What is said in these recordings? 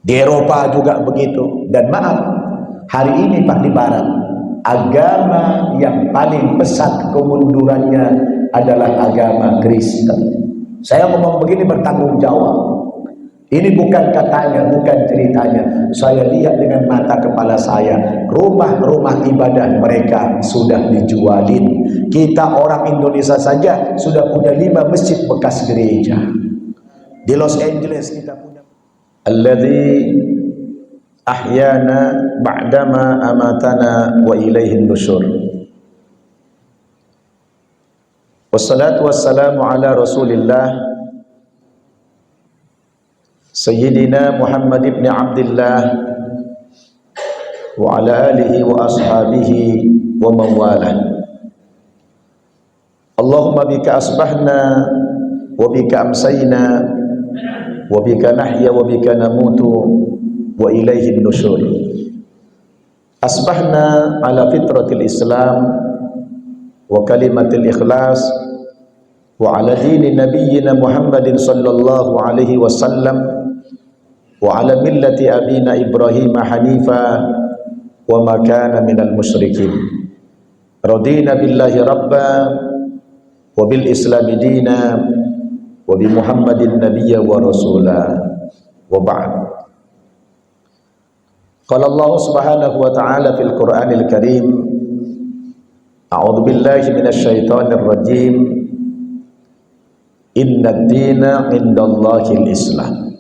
Di Eropa juga begitu. Dan maaf, hari ini Pak, di Barat, agama yang paling pesat kemundurannya adalah agama Kristen. Saya ngomong begini bertanggung jawab. Ini bukan katanya, bukan ceritanya. Saya lihat dengan mata kepala saya, rumah-rumah ibadah mereka sudah dijualin. Kita orang Indonesia saja sudah punya 5 masjid bekas gereja. Di Los Angeles kita punya. Alladzi ahyana ba'dama amatana wa ilaihin nusyur. Wassalatu wassalamu ala Rasulillah Sayyidina Muhammad ibn Abdullah wa ala alihi wa ashabihi wa mawalah. Allahumma bika asbahna wa bika amsayna wa bika nahya wa bika namutu wa ilaihin nusyur. Asbahna ala fitratil Islam wa kalimatil ikhlas wa ala dini nabiyyina Muhammadin sallallahu alaihi wasallam wa ala millati abina Ibrahim hanifa wa ma kana minal musyrikin. Radina billahi rabba wa bil islami dina wa bi Muhammadin nabiyya wa rasula wa ba'd. Qala Allah subhanahu wa ta'ala fil Qur'anil Karim, a'udzu billahi minasy syaithanir rajim, innad dina 'indallahil Islam.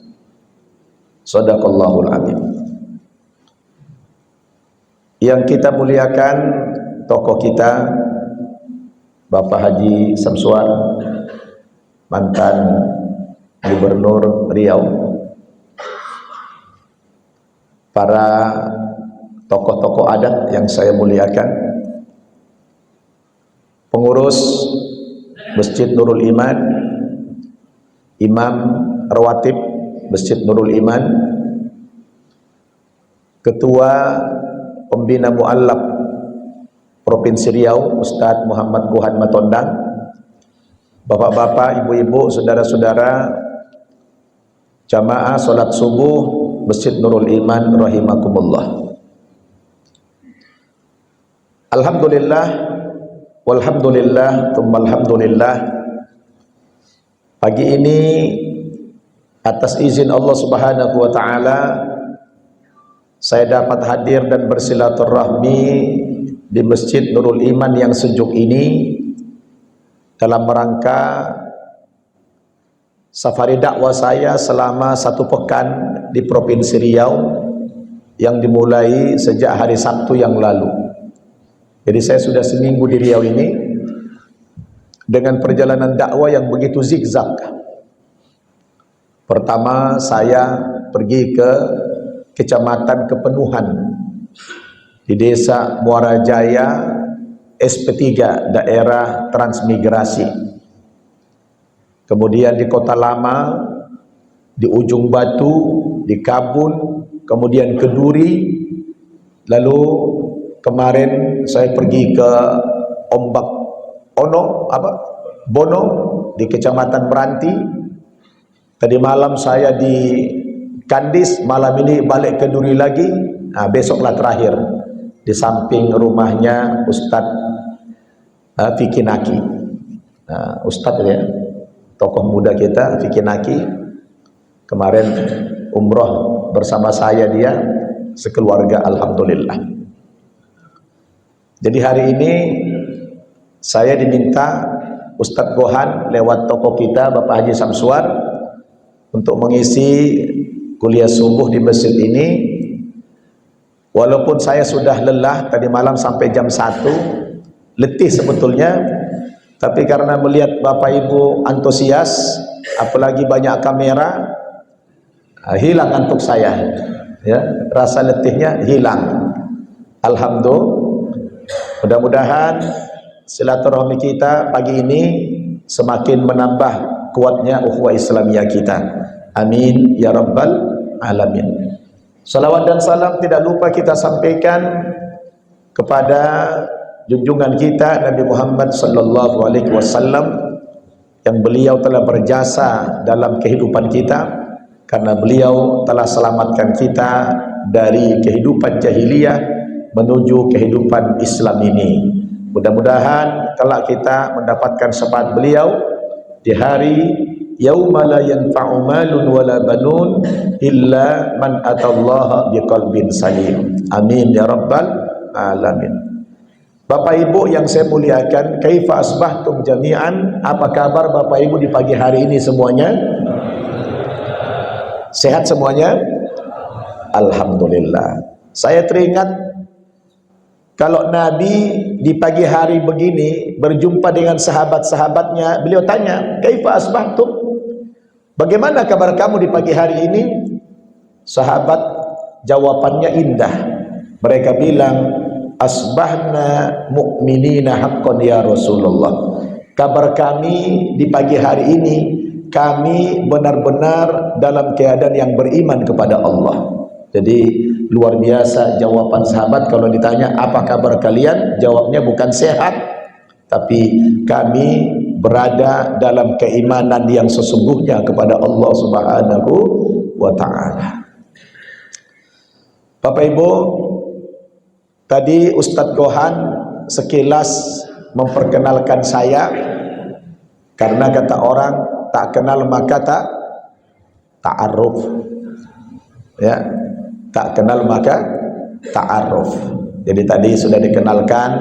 Shadaqallahul azim. Yang kita muliakan tokoh kita Bapak Haji Samsuar, mantan Gubernur Riau, para tokoh-tokoh adat yang saya muliakan, pengurus Masjid Nurul Iman, Imam Rawatib Masjid Nurul Iman, Ketua Pembina Mu'allaf Provinsi Riau Ustadz Muhammad Kuhan Matondang, bapak-bapak, ibu-ibu, saudara-saudara jamaah sholat subuh Masjid Nurul Iman rahimakumullah. Alhamdulillah walhamdulillah tsumma alhamdulillah. Pagi ini atas izin Allah Subhanahu wa taala saya dapat hadir dan bersilaturahmi di Masjid Nurul Iman yang sejuk ini dalam rangka safari dakwah saya selama 1 pekan di Provinsi Riau yang dimulai sejak hari Sabtu yang lalu. Jadi saya sudah seminggu di Riau ini dengan perjalanan dakwah yang begitu zigzag. Pertama saya pergi ke Kecamatan Kepenuhan di Desa Muara Jaya SP3 daerah transmigrasi. Kemudian di Kota Lama, di Ujung Batu, di Kabun, kemudian ke Duri. Lalu kemarin saya pergi ke Ombak Bono di Kecamatan Meranti. Tadi malam saya di Kandis, malam ini balik ke Duri lagi. Nah, besoklah terakhir di samping rumahnya Ustadz Fikri Naki. Nah, Ustadz ya, tokoh muda kita Fikri Naki kemarin umroh bersama saya, dia sekeluarga, alhamdulillah. Jadi hari ini saya diminta Ustadz Gohan lewat tokoh kita Bapak Haji Samsuar untuk mengisi kuliah subuh di masjid ini. Walaupun saya sudah lelah tadi malam sampai jam 1, letih sebetulnya, tapi karena melihat Bapak Ibu antusias, apalagi banyak kamera, hilang ngantuk saya ya, rasa letihnya hilang. Alhamdulillah. Mudah-mudahan silaturahmi kita pagi ini semakin menambah kuatnya ukhuwah Islamiyah kita. Amin ya rabbal alamin. Salawat dan salam tidak lupa kita sampaikan kepada junjungan kita Nabi Muhammad sallallahu alaihi wasallam yang beliau telah berjasa dalam kehidupan kita karena beliau telah selamatkan kita dari kehidupan jahiliyah menuju kehidupan Islam ini. Mudah-mudahan kelak kita mendapatkan syafaat beliau di hari yauma la yanfa'u malun wala banun illa man atallaha biqalbin salim. Amin ya rabbal alamin. Bapak Ibu yang saya muliakan, kaifa asbahtum jami'an? Apa kabar Bapak Ibu di pagi hari ini semuanya? Sehat semuanya? Alhamdulillah. Saya teringat kalau Nabi di pagi hari begini berjumpa dengan sahabat-sahabatnya, beliau tanya, kaifa asbahtum? Bagaimana kabar kamu di pagi hari ini? Sahabat jawabannya indah. Mereka bilang, asbahna mu'minina haqqan ya Rasulullah. Kabar kami di pagi hari ini, kami benar-benar dalam keadaan yang beriman kepada Allah. Jadi luar biasa jawaban sahabat. Kalau ditanya apa kabar kalian, jawabnya bukan sehat, tapi kami berada dalam keimanan yang sesungguhnya kepada Allah Subhanahu wa ta'ala. Bapak Ibu, tadi Ustadz Gohan sekilas memperkenalkan saya, karena kata orang tak kenal maka ta'aruf, ya, tak kenal maka ta'aruf. Jadi tadi sudah dikenalkan,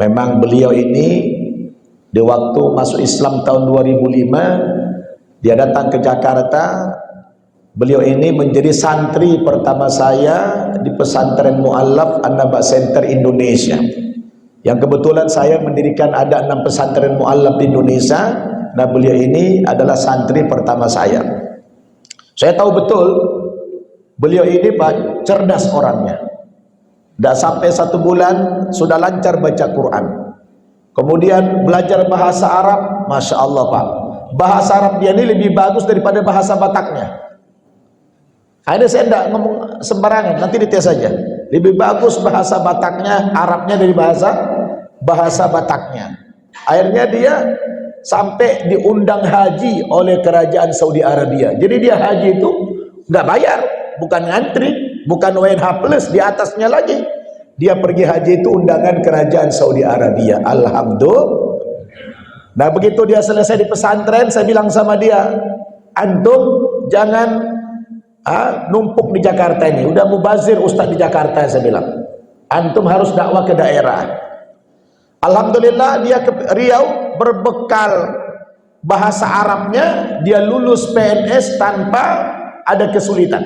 memang beliau ini di waktu masuk Islam tahun 2005 dia datang ke Jakarta. Beliau ini menjadi santri pertama saya di pesantren Mu'allaf An-Naba Center Indonesia, yang kebetulan saya mendirikan ada 6 pesantren Mu'allaf di Indonesia. Nah, beliau ini adalah santri pertama saya. Saya tahu betul beliau ini cerdas orangnya. Tidak sampai 1 bulan sudah lancar baca Quran. Kemudian belajar bahasa Arab, Masya Allah Pak, bahasa Arab dia ini lebih bagus daripada bahasa Bataknya. Akhirnya saya tidak ngomong sembarangan, nanti dites saja. Lebih bagus bahasa Bataknya, Arabnya dari bahasa Bataknya. Akhirnya dia sampai diundang haji oleh kerajaan Saudi Arabia. Jadi dia haji itu nggak bayar, bukan ngantri, bukan WNH plus, di atasnya lagi. Dia pergi haji itu undangan kerajaan Saudi Arabia. Alhamdulillah. Nah, begitu dia selesai di pesantren, saya bilang sama dia, antum jangan numpuk di Jakarta ini. Udah mubazir Ustadz di Jakarta, saya bilang. Antum harus dakwah ke daerah. Alhamdulillah dia ke Riau berbekal bahasa Arabnya, dia lulus PNS tanpa ada kesulitan.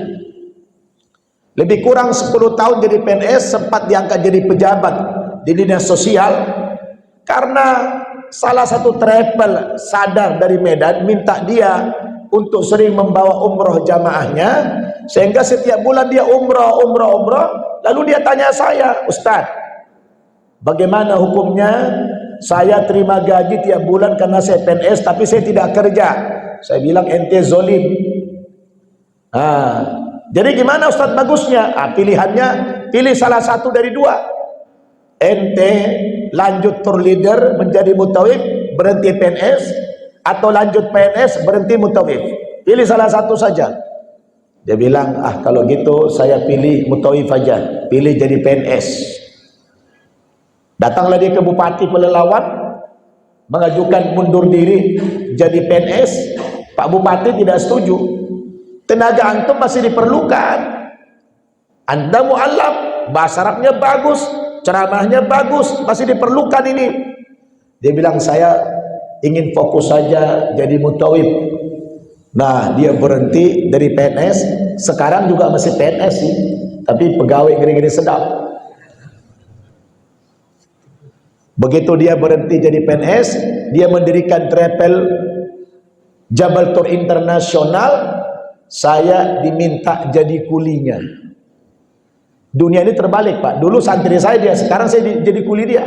Lebih kurang 10 tahun jadi PNS, sempat diangkat jadi pejabat di dinas sosial, karena salah satu travel sadar dari Medan minta dia untuk sering membawa umroh jamaahnya, sehingga setiap bulan dia umroh, lalu dia tanya saya, Ustadz, bagaimana hukumnya? Saya terima gaji tiap bulan karena saya PNS, tapi saya tidak kerja. Saya bilang, ente zolim. Jadi gimana Ustadz bagusnya? Pilihannya, pilih salah satu dari 2. Ente lanjut tour leader menjadi mutawif, berhenti PNS, atau lanjut PNS berhenti mutawif. Pilih salah satu saja. Dia bilang, kalau gitu saya pilih mutawif aja, pilih jadi PNS. Datanglah dia ke Bupati Pelelawan, mengajukan mundur diri jadi PNS. Pak Bupati tidak setuju. Tenaga antum masih diperlukan. Anda mu'allaf, bahasa Arabnya bagus, ceramahnya bagus, masih diperlukan ini. Dia bilang, saya ingin fokus saja jadi mutawif. Nah, dia berhenti dari PNS. Sekarang juga masih PNS sih, tapi pegawai gini-gini sedap. Begitu dia berhenti jadi PNS, dia mendirikan travel Jabal Tour Internasional. Saya diminta jadi kulinya. Dunia ini terbalik Pak. Dulu santri saya dia, sekarang saya jadi kuli dia.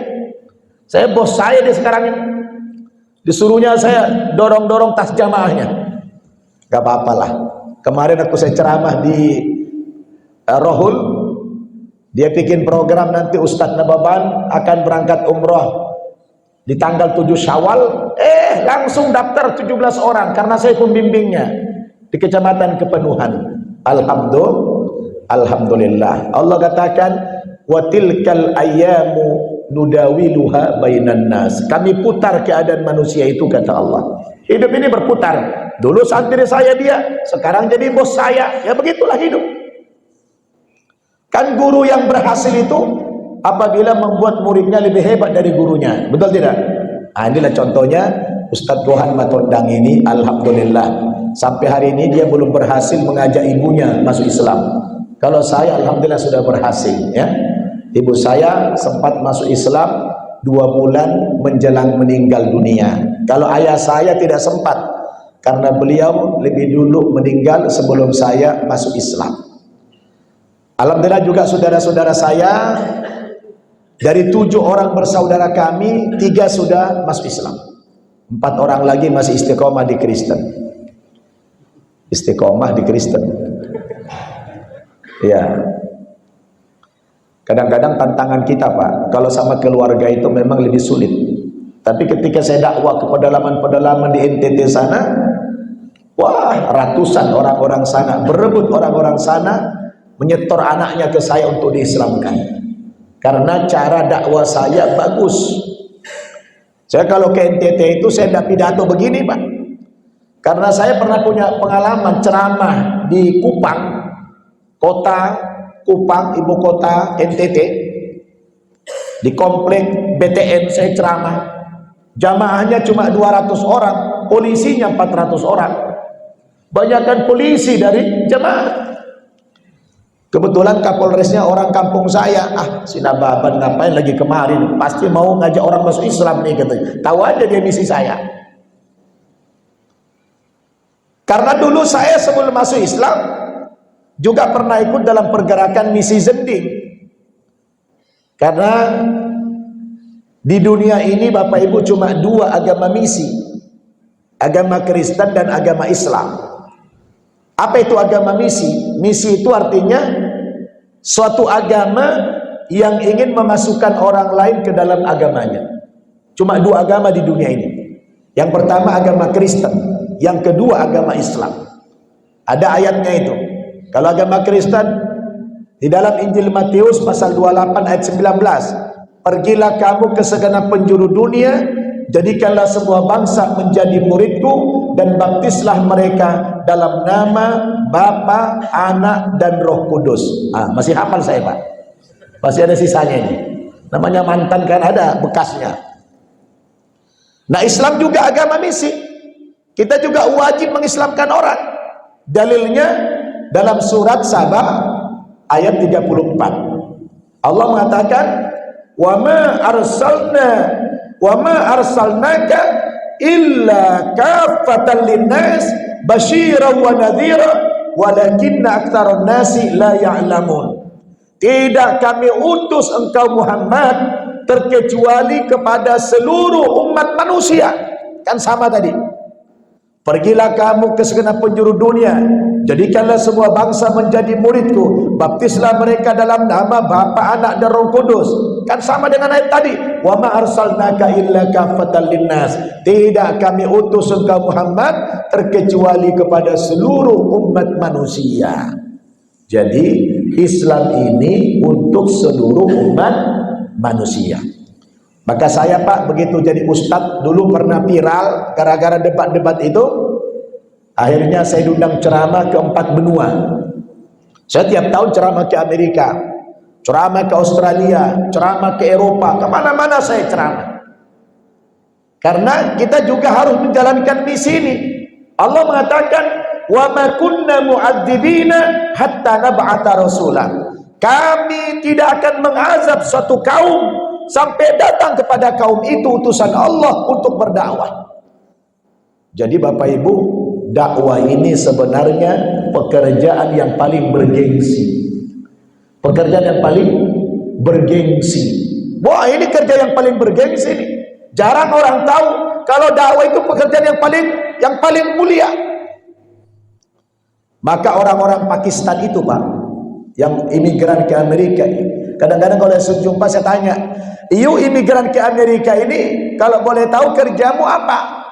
Saya bos saya dia sekarang ini. Disuruhnya saya dorong-dorong tas jamaahnya. Gak apa-apalah. Kemarin aku saya ceramah di Rohul. Dia bikin program nanti Ustadz Nababan akan berangkat umroh di tanggal 7 Syawal. Langsung daftar 17 orang karena saya pembimbingnya. di kecamatan Kepenuhan. Alhamdulillah. Allah katakan, wa tilkal ayyamu nudawiluha bainan nas. Kami putar keadaan manusia itu, kata Allah. Hidup ini berputar. Dulu santri saya dia, sekarang jadi bos saya. Ya begitulah hidup. Kan guru yang berhasil itu apabila membuat muridnya lebih hebat dari gurunya. Betul tidak? Nah, inilah contohnya Ustadz Gohan Matondang ini, alhamdulillah. Sampai hari ini dia belum berhasil mengajak ibunya masuk Islam. Kalau saya alhamdulillah sudah berhasil, ya. Ibu saya sempat masuk Islam 2 bulan menjelang meninggal dunia. Kalau ayah saya tidak sempat, karena beliau lebih dulu meninggal sebelum saya masuk Islam. Alhamdulillah juga saudara-saudara saya, dari 7 orang bersaudara kami, 3 sudah masuk Islam, 4 orang lagi masih istiqomah di Kristen. Istiqomah di Kristen. Ya. Kadang-kadang tantangan kita, Pak, kalau sama keluarga itu memang lebih sulit. Tapi ketika saya dakwah ke pedalaman-pedalaman di NTT sana, wah, ratusan orang-orang sana berebut, orang-orang sana menyetor anaknya ke saya untuk diislamkan. Karena cara dakwah saya bagus. Saya kalau ke NTT itu saya tidak pidato begini, Pak. Karena saya pernah punya pengalaman ceramah di Kupang, kota Kupang, ibu kota NTT, di komplek BTN saya ceramah. Jamaahnya cuma 200 orang, polisinya 400 orang. Banyakkan polisi dari jamaah. Kebetulan Kapolresnya orang kampung saya. Si Nababan ngapain lagi kemarin? Pasti mau ngajak orang masuk Islam nih, katanya. Tahu aja dia misi saya. Karena dulu saya sebelum masuk Islam juga pernah ikut dalam pergerakan misi Zending. Karena di dunia ini Bapak Ibu cuma 2 agama misi, agama Kristen dan agama Islam. Apa itu agama misi? Misi itu artinya suatu agama yang ingin memasukkan orang lain ke dalam agamanya. Cuma 2 agama di dunia ini. Yang pertama agama Kristen, yang kedua agama Islam. Ada ayatnya itu. Kalau agama Kristen di dalam Injil Matius pasal 28 ayat 19, pergilah kamu ke segenap penjuru dunia, jadikanlah semua bangsa menjadi muridku, dan baptislah mereka dalam nama Bapa, Anak, dan Roh Kudus. Masih hafal saya, Pak. Masih ada sisanya ini. Namanya mantan kan ada bekasnya. Nah, Islam juga agama misi. Kita juga wajib mengislamkan orang. Dalilnya dalam surat Sabah ayat 34. Allah mengatakan, "Wa ma arsalnaka illa kaffatan linnas basyiran wa nadhira walakinna aktsaran nasi la ya'lamun." Tidak kami utus engkau Muhammad terkecuali kepada seluruh umat manusia. Kan sama tadi. Pergilah kamu ke segenap penjuru dunia, jadikanlah semua bangsa menjadi muridku, baptislah mereka dalam nama Bapa, Anak, dan Roh Kudus. Kan sama dengan ayat tadi, wa ma arsalnaka illa kaffatan linnas. Tidak kami utus engkau Muhammad terkecuali kepada seluruh umat manusia. Jadi Islam ini untuk seluruh umat manusia. Maka saya, Pak, begitu jadi ustadz, dulu pernah viral gara-gara debat-debat itu. Akhirnya saya diundang ceramah ke 4 benua. Saya tiap tahun ceramah ke Amerika, ceramah ke Australia, ceramah ke Eropa, kemana-mana saya ceramah. Karena kita juga harus menjalankan misi ini. Allah mengatakan, wa ma kunna mu'adzibina hatta nab'atha rasulah. Kami tidak akan mengazab suatu kaum sampai datang kepada kaum itu utusan Allah untuk berdakwah. Jadi Bapak Ibu, dakwah ini sebenarnya pekerjaan yang paling bergengsi. Pekerjaan yang paling bergengsi. Wah, ini kerja yang paling bergengsi ini. Jarang orang tahu kalau dakwah itu pekerjaan yang paling mulia. Maka orang-orang Pakistan itu, Pak, yang imigran ke Amerika, kadang-kadang kalau saya jumpa saya tanya, "Iyu imigran ke Amerika ini, kalau boleh tahu kerjamu apa?"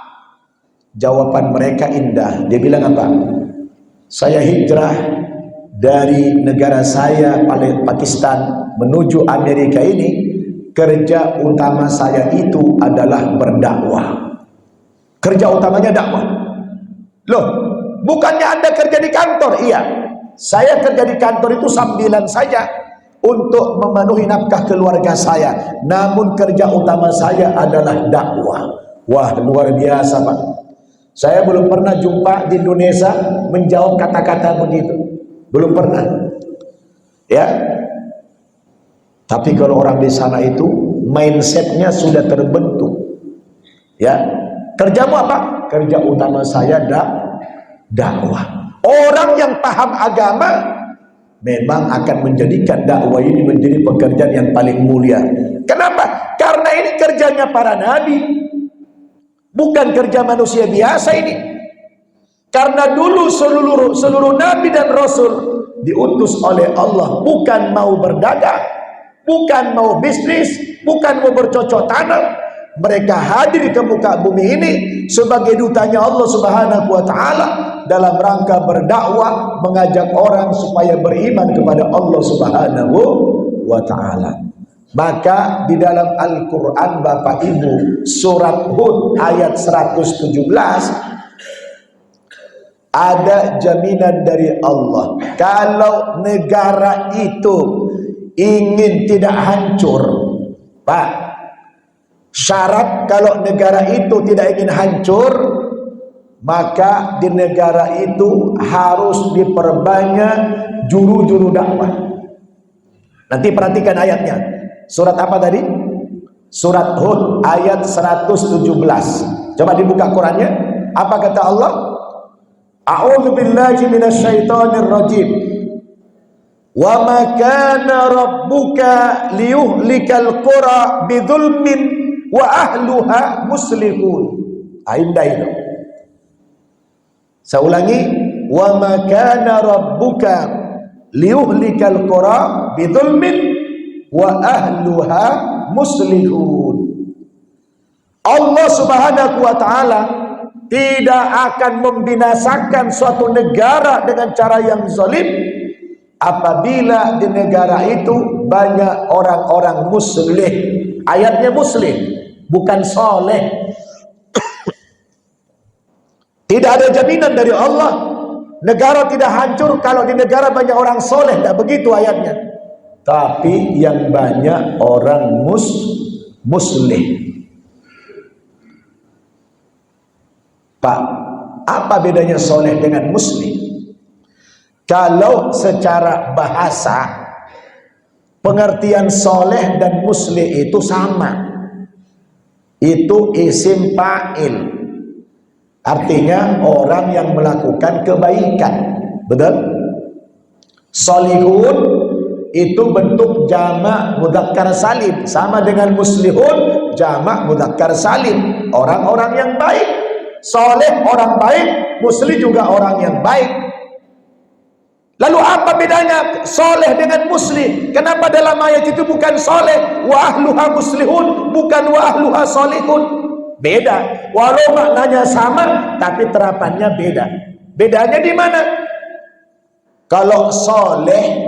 Jawaban mereka indah. Dia bilang apa? saya hijrah dari negara saya Pakistan menuju Amerika ini, kerja utama saya itu adalah berdakwah. Kerja utamanya dakwah. Loh, bukannya Anda kerja di kantor? Iya, saya kerja di kantor itu sambilan saja untuk memenuhi nafkah keluarga saya. Namun kerja utama saya adalah dakwah. Wah, luar biasa Pak. Saya belum pernah jumpa di Indonesia menjawab kata-kata begitu. Belum pernah. Ya. Tapi kalau orang di sana itu mindsetnya sudah terbentuk. Ya. Kerjamu apa? Kerja utama saya dakwah. Orang yang paham agama memang akan menjadikan dakwah ini menjadi pekerjaan yang paling mulia. Kenapa? Karena ini kerjanya para nabi. Bukan kerja manusia biasa ini. Karena dulu seluruh nabi dan rasul diutus oleh Allah bukan mau berdagang, bukan mau bisnis, bukan mau bercocok tanam. Mereka hadir ke muka bumi ini sebagai dutanya Allah Subhanahu wa taala dalam rangka berdakwah, mengajak orang supaya beriman kepada Allah Subhanahu wa taala. Maka di dalam Al-Quran Bapak Ibu, surat Hud ayat 117 ada jaminan dari Allah, kalau negara itu ingin tidak hancur, Pak, syarat kalau negara itu tidak ingin hancur, maka di negara itu harus diperbanyak juru-juru dakwah. Nanti perhatikan ayatnya. Surat apa tadi? Surat Hud ayat 117. Coba dibuka Qurannya. Apa kata Allah? A'udzu billahi minasyaitonir rajim. Wa ma kana rabbuka liyuhlikal qura bidzulmin wa ahluha muslihun. Indah itu. Saya ulangi, wa ma kana rabbuka liyuhlikal qura bidzulmin wa ahluha muslihun. Allah Subhanahu wa taala tidak akan membinasakan suatu negara dengan cara yang zalim apabila di negara itu banyak orang-orang muslih. Ayatnya muslih, bukan soleh. Tidak ada jaminan dari Allah negara tidak hancur kalau di negara banyak orang soleh. Tidak begitu ayatnya. Tapi yang banyak orang muslih. Pak, apa bedanya soleh dengan muslih? Kalau secara bahasa pengertian soleh dan muslih itu sama. Itu isim fa'il. Artinya orang yang melakukan kebaikan. Betul? Solihun itu bentuk jamak mudzakkar salim, sama dengan muslihun jamak mudzakkar salim, orang-orang yang baik. Soleh orang baik, muslih juga orang yang baik. Lalu apa bedanya soleh dengan muslih? Kenapa dalam ayat itu bukan soleh wa ahluha muslihun, bukan wa ahluha solihun? Beda. Walau maknanya sama, tapi terapannya beda. Bedanya di mana? Kalau soleh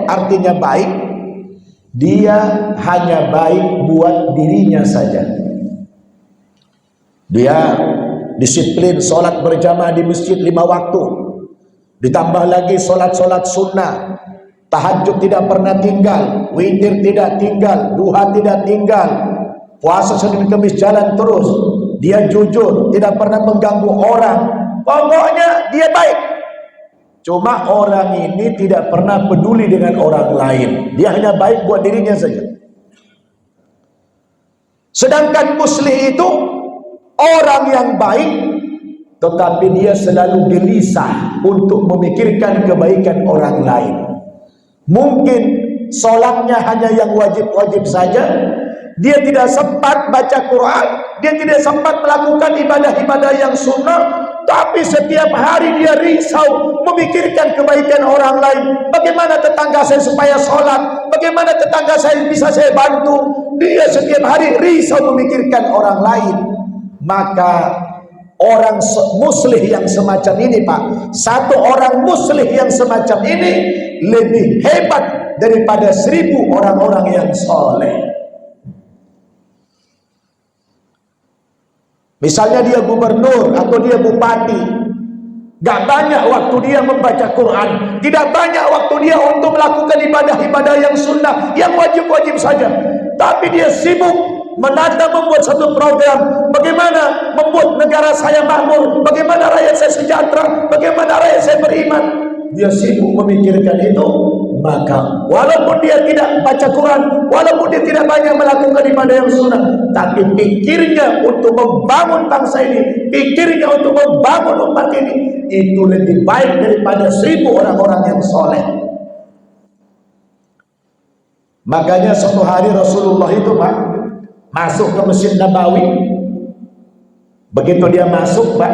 artinya baik, dia hanya baik buat dirinya saja. Dia disiplin sholat berjamaah di masjid 5 waktu, ditambah lagi sholat-sholat sunnah, tahajud tidak pernah tinggal, witir tidak tinggal, duha tidak tinggal, puasa Senin Kamis jalan terus, dia jujur, tidak pernah mengganggu orang, pokoknya dia baik. Cuma orang ini tidak pernah peduli dengan orang lain. Dia hanya baik buat dirinya saja. Sedangkan muslih itu orang yang baik, tetapi dia selalu gelisah untuk memikirkan kebaikan orang lain. Mungkin sholatnya hanya yang wajib-wajib saja. Dia tidak sempat baca Quran. Dia tidak sempat melakukan ibadah-ibadah yang sunnah. Tapi setiap hari dia risau memikirkan kebaikan orang lain. Bagaimana tetangga saya supaya sholat, bagaimana tetangga saya bisa saya bantu. Dia setiap hari risau memikirkan orang lain. Maka orang muslih yang semacam ini, Pak, satu orang muslih yang semacam ini lebih hebat daripada 1000 orang-orang yang soleh. Misalnya dia gubernur atau dia bupati, gak banyak waktu dia membaca Quran, tidak banyak waktu dia untuk melakukan ibadah-ibadah yang sunnah, yang wajib-wajib saja, tapi dia sibuk menata membuat satu program, bagaimana membuat negara saya makmur, bagaimana rakyat saya sejahtera, bagaimana rakyat saya beriman. Dia sibuk memikirkan itu. Maka walaupun dia tidak baca Quran, walaupun dia tidak banyak melakukan ibadah yang sunnah, tapi pikirnya untuk membangun bangsa ini, pikirnya untuk membangun umat ini, itu lebih baik daripada 1000 orang-orang yang soleh. Makanya suatu hari Rasulullah itu, Pak, masuk ke Masjid Nabawi. Begitu dia masuk, Pak,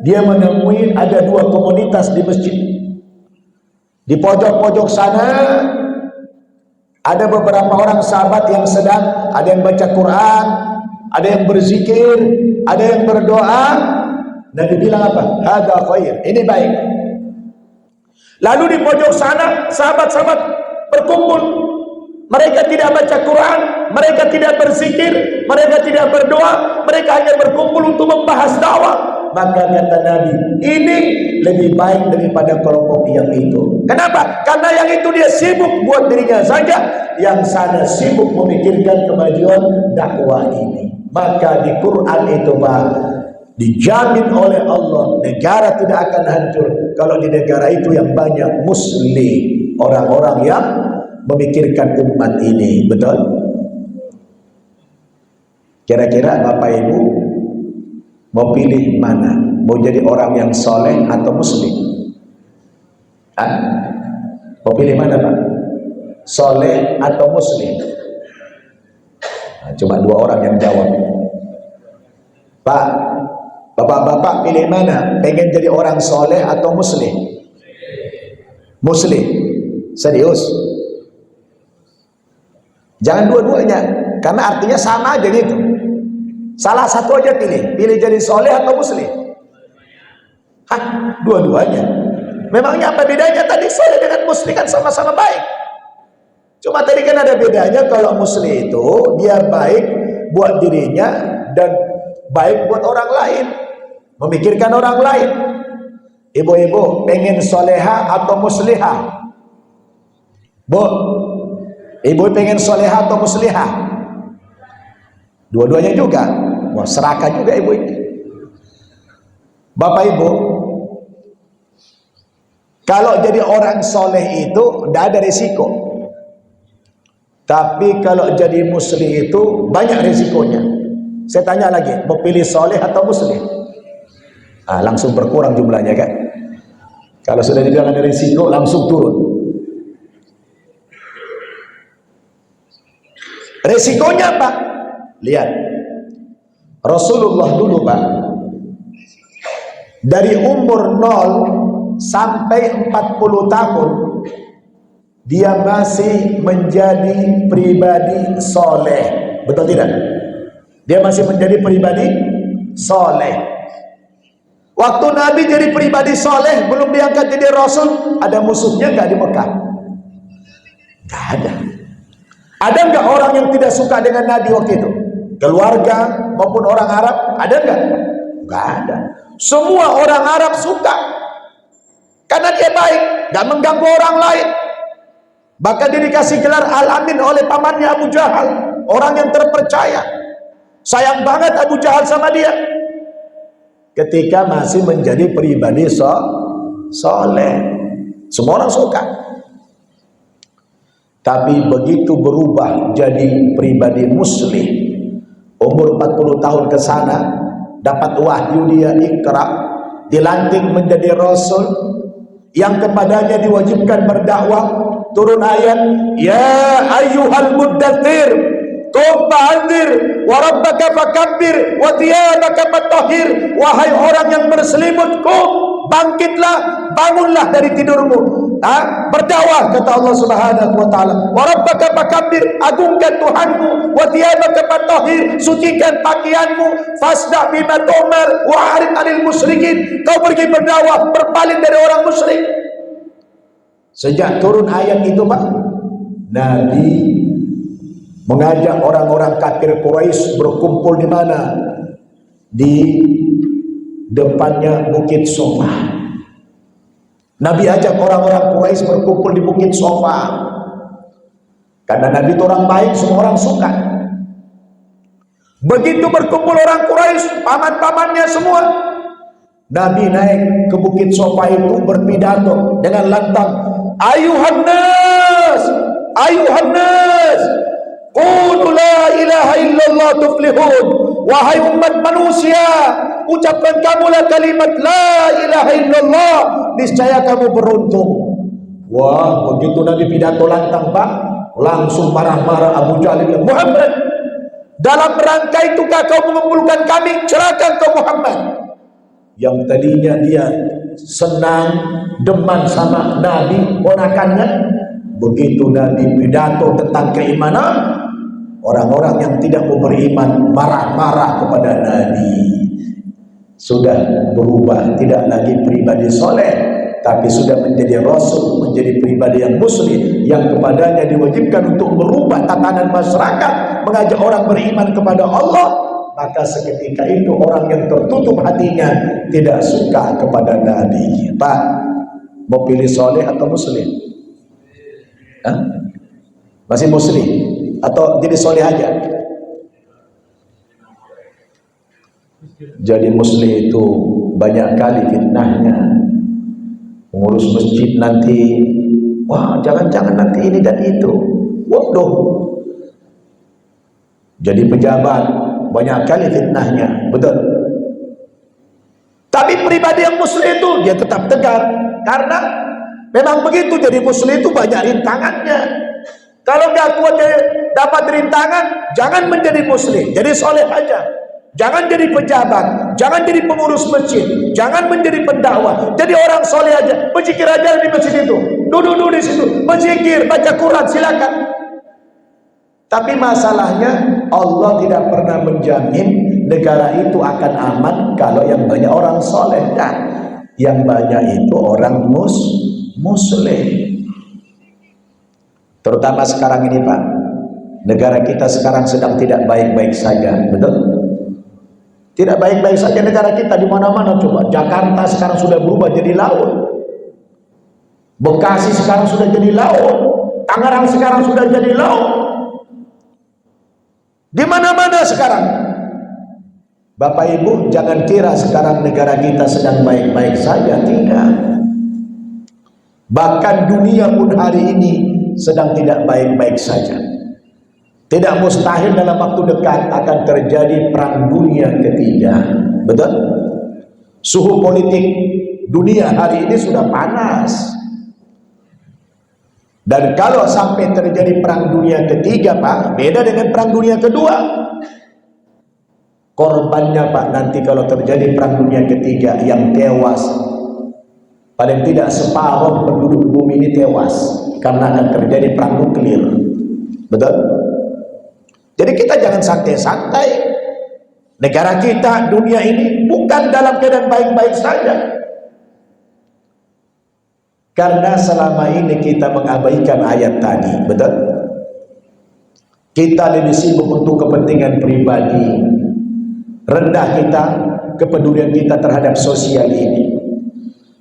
dia menemui ada 2 komunitas di masjid. Di pojok-pojok sana ada beberapa orang sahabat yang sedang, ada yang baca Quran, ada yang berzikir, ada yang berdoa. Nabi bilang apa? Hadza khair, ini baik. Lalu di pojok sana sahabat-sahabat berkumpul. Mereka tidak baca Quran, mereka tidak berzikir, mereka tidak berdoa, mereka hanya berkumpul untuk membahas dakwah. Maka kata Nabi, ini lebih baik daripada kelompok yang itu. Kenapa? Karena yang itu dia sibuk buat dirinya saja, yang sana sibuk memikirkan kemajuan dakwah ini. Maka di Quran itu, Pak, dijamin oleh Allah negara tidak akan hancur kalau di negara itu yang banyak muslim, orang-orang yang memikirkan umat ini. Betul? Kira-kira Bapak Ibu mau pilih mana? Mau jadi orang yang soleh atau muslim? Hah? Mau pilih mana, Pak? Soleh atau muslim? Nah, cuma 2 orang yang jawab. Pak, bapak-bapak pilih mana? Pengen jadi orang soleh atau muslim? Muslim. Serius? Jangan dua-duanya, karena artinya sama aja gitu. Salah satu aja pilih jadi soleh atau muslim. Hah, dua-duanya. Memangnya apa bedanya? Tadi soleh dengan muslim kan sama-sama baik. Cuma tadi kan ada bedanya, kalau muslim itu dia baik buat dirinya dan baik buat orang lain, memikirkan orang lain. Ibu-ibu pengen soleha atau muslihah? Bu, ibu pengen soleha atau muslihah? Dua-duanya juga. Wah, serakah juga ibu ini. Bapak Ibu, kalau jadi orang soleh itu tidak ada risiko. Tapi kalau jadi muslim itu banyak risikonya. Saya tanya lagi, mau pilih soleh atau muslim? Langsung berkurang jumlahnya kan. Kalau sudah dibilang ada risiko, langsung turun. Risikonya apa? Lihat, Rasulullah dulu, Pak, dari umur 0 sampai 40 tahun dia masih menjadi pribadi soleh. Betul tidak? Dia masih menjadi pribadi soleh. Waktu Nabi jadi pribadi soleh, belum diangkat jadi Rasul, ada musuhnya nggak di Mekah? Nggak ada. Ada nggak orang yang tidak suka dengan Nabi waktu itu? Keluarga maupun orang Arab, ada nggak? Nggak ada. Semua orang Arab suka, karena dia baik, nggak mengganggu orang lain. Bahkan dia dikasih gelar Al-Amin oleh pamannya Abu Jahal, orang yang terpercaya. Sayang banget Abu Jahal sama dia ketika masih menjadi pribadi soleh. Semua orang suka. Tapi begitu berubah jadi pribadi muslim, umur 40 tahun ke sana, dapat wahyu, dia Iqra, dilantik menjadi Rasul yang kepadanya diwajibkan berdakwah. Turun ayat, ya ayyuhal muddathir qum fa'anzir wa rabbaka fakabbir wa thiyabaka fatahhir. Wahai orang yang berselimut, qum, bangkitlah, bangunlah dari tidurmu, berdakwah, kata Allah Subhanahu wa taala. Wa rabbaka fakabbir, agungkan Tuhanmu, wa thiyabaka fatahhir, sucikan pakaianmu, fasda bima tu'mar wa arid 'anil musyrikin, kau pergi berdakwah, berpaling dari orang musyrik. Sejak turun ayat itu, Pak, Nabi mengajak orang-orang kafir Quraisy berkumpul di mana? Di depannya Bukit Sofa. Nabi ajak orang-orang Quraisy berkumpul di Bukit Sofa. Karena Nabi itu orang baik, semua orang suka. Begitu berkumpul orang Quraisy, paman-pamannya semua, Nabi naik ke Bukit Sofa itu berpidato dengan lantang, Ayuhan nas, ayuhan nas, qulu la ilaha illallah tuflihun. Wahai umat manusia, ucapkan kamulah kalimat la ilaha illallah, niscaya kamu beruntung. Wah, begitu Nabi pidato lantang, Pak, langsung marah-marah Abu Jahal bilang, Muhammad, dalam rangka itukah kau mengumpulkan kami? Celaka kau Muhammad. Yang tadinya dia senang, deman sama Nabi, ponakannya, begitu Nabi pidato tentang keimanan, orang-orang yang tidak mau beriman marah-marah kepada Nabi. Sudah berubah, tidak lagi pribadi soleh, tapi sudah menjadi rasul, menjadi pribadi yang muslim, yang kepadanya diwajibkan untuk merubah tatanan masyarakat, mengajak orang beriman kepada Allah. Maka seketika itu orang yang tertutup hatinya tidak suka kepada Nabi. Pak, mau pilih soleh atau muslim? Hah? Masih muslim? Atau jadi soleh aja? Jadi muslim itu banyak kali fitnahnya. Mengurus masjid nanti, wah jangan-jangan nanti ini dan itu, waduh. Jadi pejabat banyak kali fitnahnya, betul. Tapi pribadi yang muslim itu dia tetap tegar, karena memang begitu. Jadi muslim itu banyak rintangannya. Kalau nggak kuat dapat rintangan, jangan menjadi muslim, jadi soleh aja. Jangan jadi pejabat, jangan jadi pengurus masjid, jangan menjadi pendakwah. Jadi orang soleh aja, berzikir aja di masjid itu, duduk-duduk di situ, berzikir, baca Quran, silakan. Tapi masalahnya Allah tidak pernah menjamin negara itu akan aman kalau yang banyak orang soleh. Nah, yang banyak itu orang muslim. Terutama sekarang ini, Pak, negara kita sekarang sedang tidak baik-baik saja, betul? Tidak baik-baik saja negara kita di mana-mana. Coba Jakarta sekarang sudah berubah jadi laut, Bekasi sekarang sudah jadi laut, Tangerang sekarang sudah jadi laut. Di mana-mana sekarang. Bapak Ibu, jangan kira sekarang negara kita sedang baik-baik saja, tidak. Bahkan dunia pun hari ini sedang tidak baik-baik saja. Tidak mustahil dalam waktu dekat akan terjadi perang dunia ketiga. Betul? Suhu politik dunia hari ini sudah panas. Dan kalau sampai terjadi perang dunia ketiga, Pak, beda dengan perang dunia kedua. Korbannya, Pak, nanti kalau terjadi perang dunia ketiga, yang tewas paling tidak separuh penduduk bumi ini tewas karena akan terjadi perang nuklir. Betul? Jadi kita jangan santai-santai. Negara kita, dunia ini bukan dalam keadaan baik-baik saja. Karena selama ini kita mengabaikan ayat tadi, betul? Kita lebih sibuk untuk kepentingan pribadi, rendah kita, kepedulian kita terhadap sosial ini.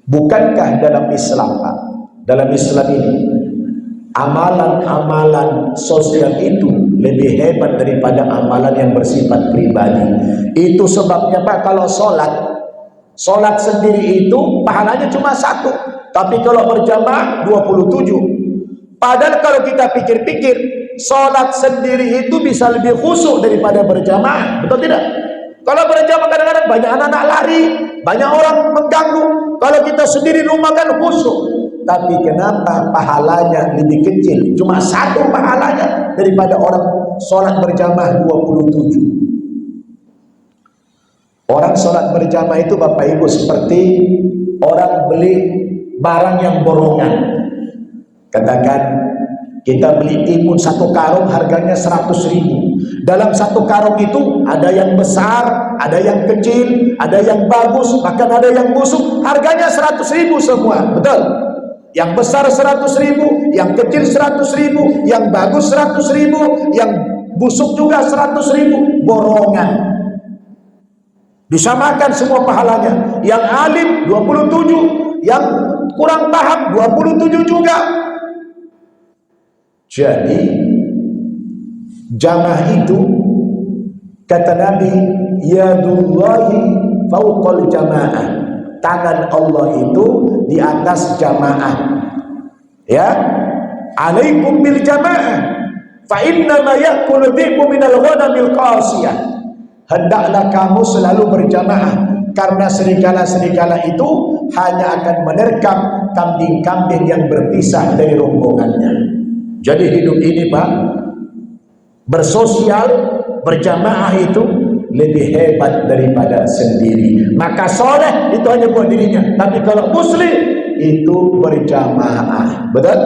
Bukankah dalam Islam, Pak, dalam Islam ini amalan-amalan sosial itu lebih hebat daripada amalan yang bersifat pribadi. Itu sebabnya, Pak, kalau sholat sendiri itu pahalanya cuma 1. Tapi kalau berjamaah 27. Padahal kalau kita pikir-pikir, sholat sendiri itu bisa lebih khusyuk daripada berjamaah. Betul tidak? Kalau berjamaah kadang-kadang banyak anak-anak lari, banyak orang mengganggu. Kalau kita sendiri rumah kan khusyuk. Tapi kenapa pahalanya lebih kecil? Cuma 1 pahalanya daripada orang sholat berjamaah 27. Orang sholat berjamaah itu, Bapak Ibu, seperti orang beli barang yang borongan. Katakan kita beli timun 1 karung harganya 100.000. Dalam 1 karung itu ada yang besar, ada yang kecil, ada yang bagus, bahkan ada yang busuk. Harganya 100.000 semua, betul? Yang besar 100.000, yang kecil 100.000, yang bagus 100.000, yang busuk juga 100.000. Borongan. Disamakan semua pahalanya. Yang alim 27, yang kurang paham 27 juga. Jadi jamaah itu kata Nabi, yadullahi fauqal jamaah, tangan Allah itu di atas jamaah. Ya, alaikum bil jamaah fa inna ma ya'kulu dhi'bu minal ghanamil qasiyah. Hendaklah kamu selalu berjamaah, karena serigala-serigala itu hanya akan menerkam kambing-kambing yang berpisah dari rombongannya. Jadi hidup ini Pak, bersosial, berjamaah itu lebih hebat daripada sendiri. Maka soleh itu hanya buat dirinya, tapi kalau muslim itu berjamaah. Betul?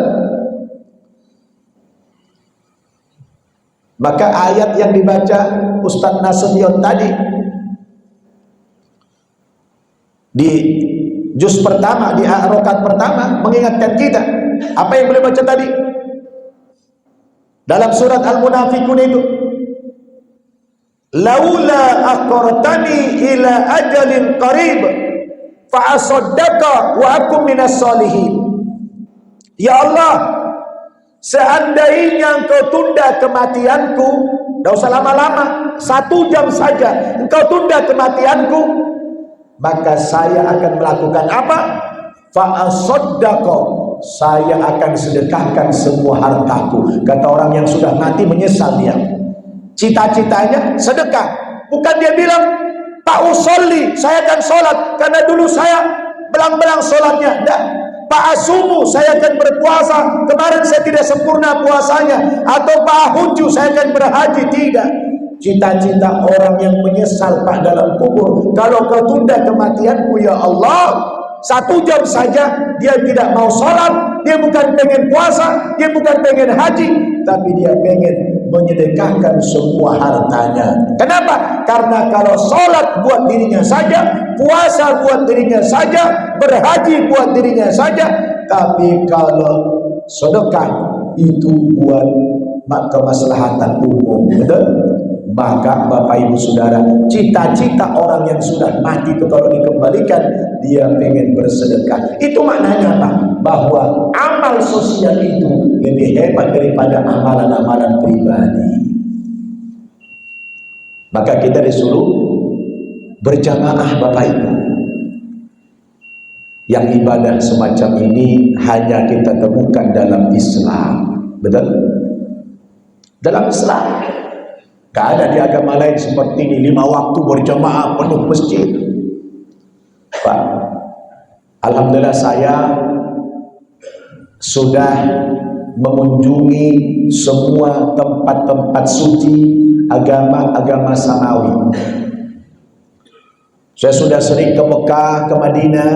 Maka ayat yang dibaca Ustaz Nasution tadi di juz pertama, di rakaat pertama, mengingatkan kita apa yang boleh baca tadi dalam surat Al-Munafiqun itu, laula aqartani ila ajalin qarib fa asaddaqa wa akum minas solihin. Ya Allah, seandainya engkau tunda kematianku, tidak usah lama-lama, 1 jam saja engkau tunda kematianku, maka saya akan melakukan apa? Fa asaddaqa, saya akan sedekahkan semua hartaku. Kata orang yang sudah mati menyesal dia. Cita-citanya sedekah. Bukan dia bilang, Pak usolli, saya akan sholat karena dulu saya belang-belang sholatnya. Tidak. Pak asumu, saya akan berpuasa, kemarin saya tidak sempurna puasanya. Atau Pak ahuju, saya akan berhaji. Tidak. Cita-cita orang yang menyesal Pak dalam kubur, kalau kau tunda kematianku ya Allah, 1 jam saja, dia tidak mau sholat, dia bukan pengen puasa, dia bukan pengen haji, tapi dia pengen menyedekahkan semua hartanya. Kenapa? Karena kalau sholat buat dirinya saja, puasa buat dirinya saja, berhaji buat dirinya saja, tapi kalau sedekah itu buat kemaslahatan umum. Betul? Maka Bapak Ibu Saudara, cita-cita orang yang sudah mati itu kalau dikembalikan, dia pengen bersedekah. Itu maknanya apa? Bahwa amal sosial itu lebih hebat daripada amalan-amalan pribadi. Maka kita disuruh berjamaah Bapak Ibu. Yang ibadah semacam ini hanya kita temukan dalam Islam. Betul? Dalam Islam. Gak ada di agama lain seperti ini, 5 waktu berjamaah penuh masjid. Pak, alhamdulillah saya sudah mengunjungi semua tempat-tempat suci agama-agama samawi. Saya sudah sering ke Mekah, ke Madinah,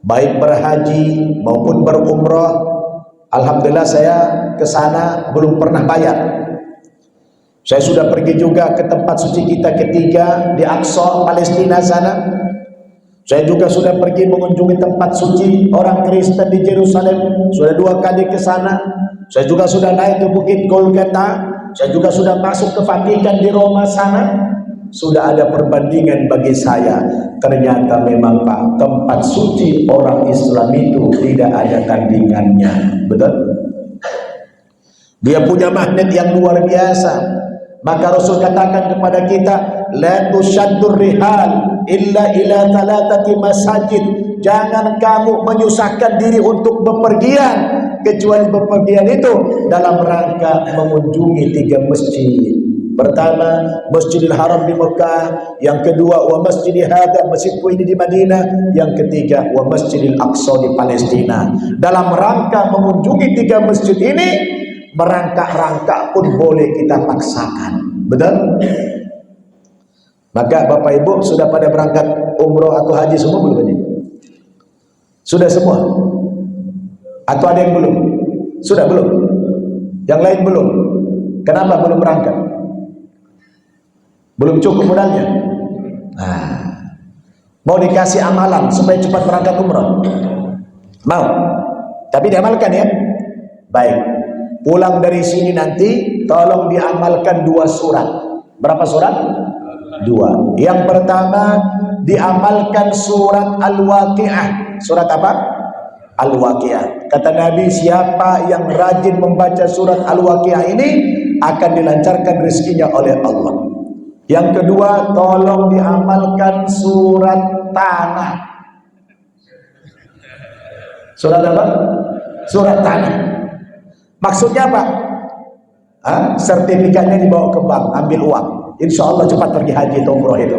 baik berhaji maupun berumrah. Alhamdulillah saya ke sana belum pernah bayar. Saya sudah pergi juga ke tempat suci kita ketiga di Aqsa, Palestina sana. Saya juga sudah pergi mengunjungi tempat suci orang Kristen di Yerusalem. Sudah 2 kali ke sana. Saya juga sudah naik ke Bukit Golgota. Saya juga sudah masuk ke Vatikan di Roma sana. Sudah ada perbandingan bagi saya. Ternyata memang Pak, tempat suci orang Islam itu tidak ada tandingannya. Betul? Dia punya magnet yang luar biasa. Maka Rasul katakan kepada kita, la tushaddur rihal illa ila 3 masajid. Jangan kamu menyusahkan diri untuk bepergian, kecuali bepergian itu dalam rangka mengunjungi 3 masjid. Pertama, Masjidil Haram di Mekah, yang kedua wa Masjidil Hadza, masjidku ini di Madinah, yang ketiga wa Masjidil Aqsa di Palestina. Dalam rangka mengunjungi 3 masjid ini, merangkak-rangkak pun boleh kita paksakan. Betul? Maka Bapak Ibu sudah pada berangkat umroh atau haji semua belum ini? Sudah semua? Atau ada yang belum? Sudah belum? Yang lain belum? Kenapa belum berangkat? Belum cukup modalnya? Nah, mau dikasih amalan supaya cepat berangkat umrah? Mau? Tapi diamalkan ya? Baik. Pulang dari sini nanti tolong diamalkan 2 surat. Berapa surat? 2. Yang pertama diamalkan surat Al-Waqi'ah. Surat apa? Al-Waqi'ah. Kata Nabi, siapa yang rajin membaca surat Al-Waqi'ah ini akan dilancarkan rezekinya oleh Allah. Yang kedua, tolong diamalkan surat Tanah. Surat apa? Surat Tanah. Maksudnya apa? Sertifikatnya dibawa ke bank, ambil uang. Insya Allah cepat pergi haji atau umroh itu.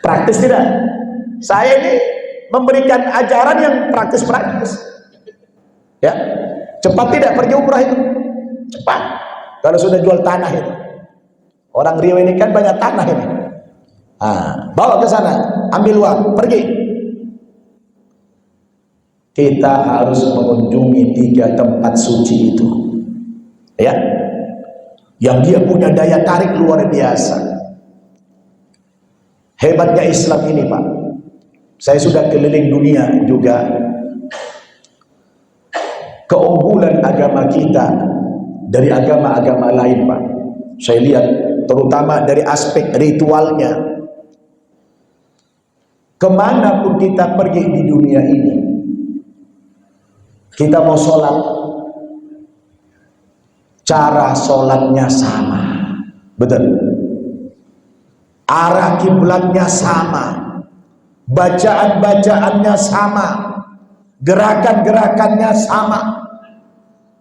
Praktis tidak? Saya ini memberikan ajaran yang praktis-praktis. Ya, cepat tidak pergi umrah itu? Cepat. Kalau sudah jual tanah itu. Orang Riau ini kan banyak tanah ini. Bawa ke sana, ambil uang, pergi. Kita harus mengunjungi 3 tempat suci itu. Ya. Yang dia punya daya tarik luar biasa. Hebatnya Islam ini, Pak. Saya sudah keliling dunia juga. Keunggulan agama kita dari agama-agama lain, Pak. Saya lihat terutama dari aspek ritualnya. Kemanapun kita pergi di dunia ini, kita mau sholat, cara sholatnya sama, betul. Arah kiblatnya sama, bacaan-bacaannya sama, gerakan-gerakannya sama.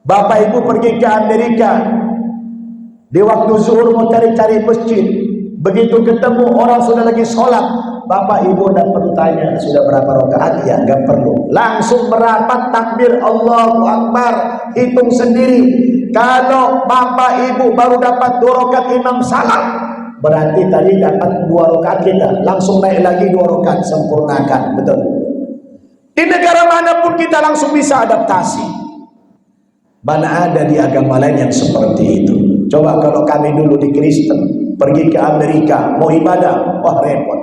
Bapak Ibu pergi ke Amerika, di waktu zuhur mau cari-cari masjid, begitu ketemu orang sudah lagi sholat, Bapak Ibu tidak perlu tanya sudah berapa rakaat, ya nggak perlu, langsung merapat takbir Allahu Akbar, hitung sendiri. Kalau Bapak Ibu baru dapat 2 rakaat imam salam, berarti tadi dapat 2 rakaat kita, langsung naik lagi 2 rakaat, sempurnakan, betul. Di negara manapun kita langsung bisa adaptasi. Mana ada di agama lain yang seperti itu? Coba kalau kami dulu di Kristen, pergi ke Amerika, mau ibadah, wah repot.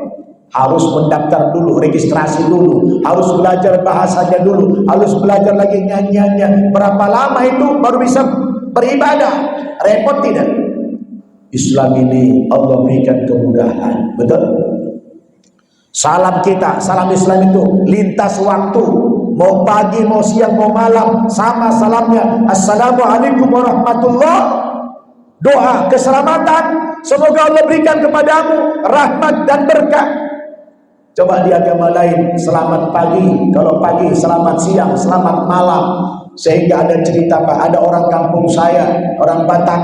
Harus mendaftar dulu, registrasi dulu, harus belajar bahasanya dulu, harus belajar lagi nyanyiannya. Berapa lama itu baru bisa beribadah? Repot tidak? Islam ini Allah berikan kemudahan, betul? Salam kita, salam Islam itu lintas waktu, mau pagi, mau siang, mau malam, sama salamnya. Assalamualaikum warahmatullahi. Doa keselamatan, semoga Allah berikan kepadamu rahmat dan berkah. Coba di agama lain, selamat pagi, kalau pagi, selamat siang, selamat malam. Sehingga ada cerita, Pak, ada orang kampung saya, orang Batak,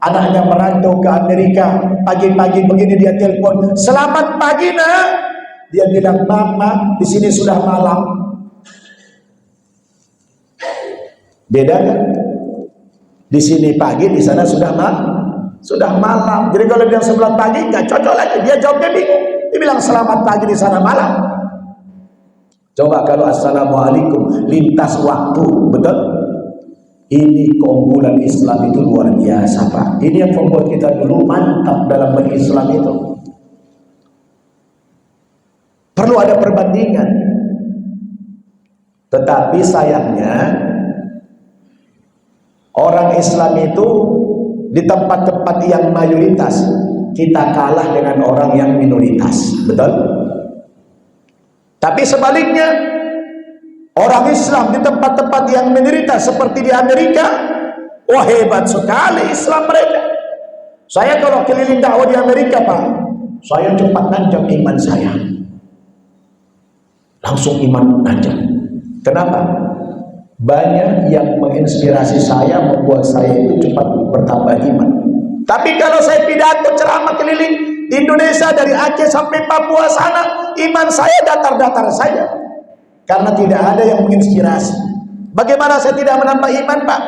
anaknya merantau ke Amerika, pagi-pagi begini dia telepon, selamat pagi nak. Dia bilang, mama, di sini sudah malam. Beda kan? Di sini pagi, di sana sudah malam. Jadi kalau dia sebelah pagi nggak cocok lagi. Dia jawabnya bingung. Dia bilang selamat pagi, di sana malam. Coba kalau assalamualaikum lintas waktu, betul? Ini keunggulan Islam itu luar biasa, Pak. Ini yang membuat kita dulu mantap dalam berislam itu. Perlu ada perbandingan. Tetapi sayangnya orang Islam itu di tempat-tempat yang mayoritas kita kalah dengan orang yang minoritas, betul? Tapi sebaliknya orang Islam di tempat-tempat yang minoritas seperti di Amerika, wah hebat sekali Islam mereka. Saya kalau keliling dakwah di Amerika, Pak, saya cepat nanjak iman saya. Langsung iman nanjak. Kenapa? Banyak yang menginspirasi saya, membuat saya itu cepat bertambah iman. Tapi kalau saya pidato ceramah keliling Indonesia dari Aceh sampai Papua sana, iman saya datar-datar saja. Karena tidak ada yang menginspirasi. Bagaimana saya tidak menambah iman, Pak?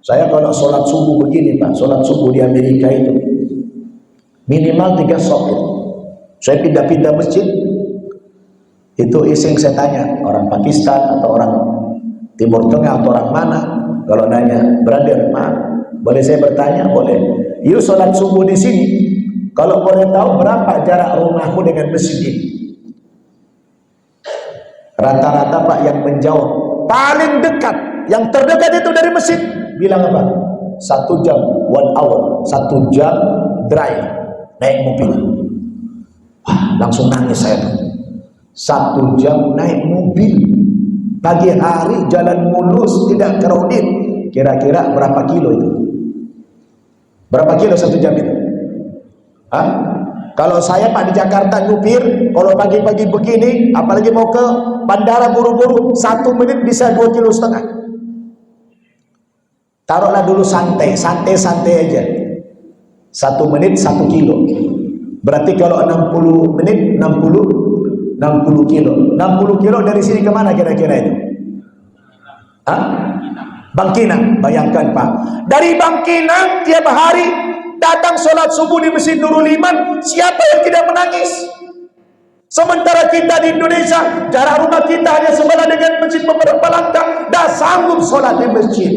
Saya kalau sholat subuh begini, Pak, sholat subuh di Amerika itu minimal 3 shot itu. Saya pindah-pindah masjid. Itu iseng saya tanya, orang Pakistan atau orang Timur Tengah atau orang mana, kalau nanya, brother, maaf, boleh saya bertanya? Boleh. You sholat subuh di sini, kalau boleh tahu berapa jarak rumahku dengan masjid? Rata-rata Pak yang menjawab paling dekat, yang terdekat itu dari masjid, bilang apa? 1 jam, 1 hour, 1 jam drive naik mobil. Wah, langsung nangis saya tuh. 1 jam naik mobil, pagi hari jalan mulus, tidak crowded. Kira-kira berapa kilo itu? Berapa kilo 1 jam itu? Hah? Kalau saya Pak di Jakarta nyupir, kalau pagi-pagi begini, apalagi mau ke bandara buru-buru, 1 menit bisa 2,5 kilo. Taruhlah dulu santai aja. 1 menit 1 kilo. Berarti kalau 60 menit 60 kilo. 60 kilo dari sini kemana kira-kira itu? Hah? Bangkinang. Bayangkan Pak, dari Bangkinang tiap hari datang sholat subuh di Masjid Nurul Iman, siapa yang tidak menangis? Sementara kita di Indonesia, jarak rumah kita hanya sebelah dengan masjid beberapa langkah, dah sanggup sholat di masjid.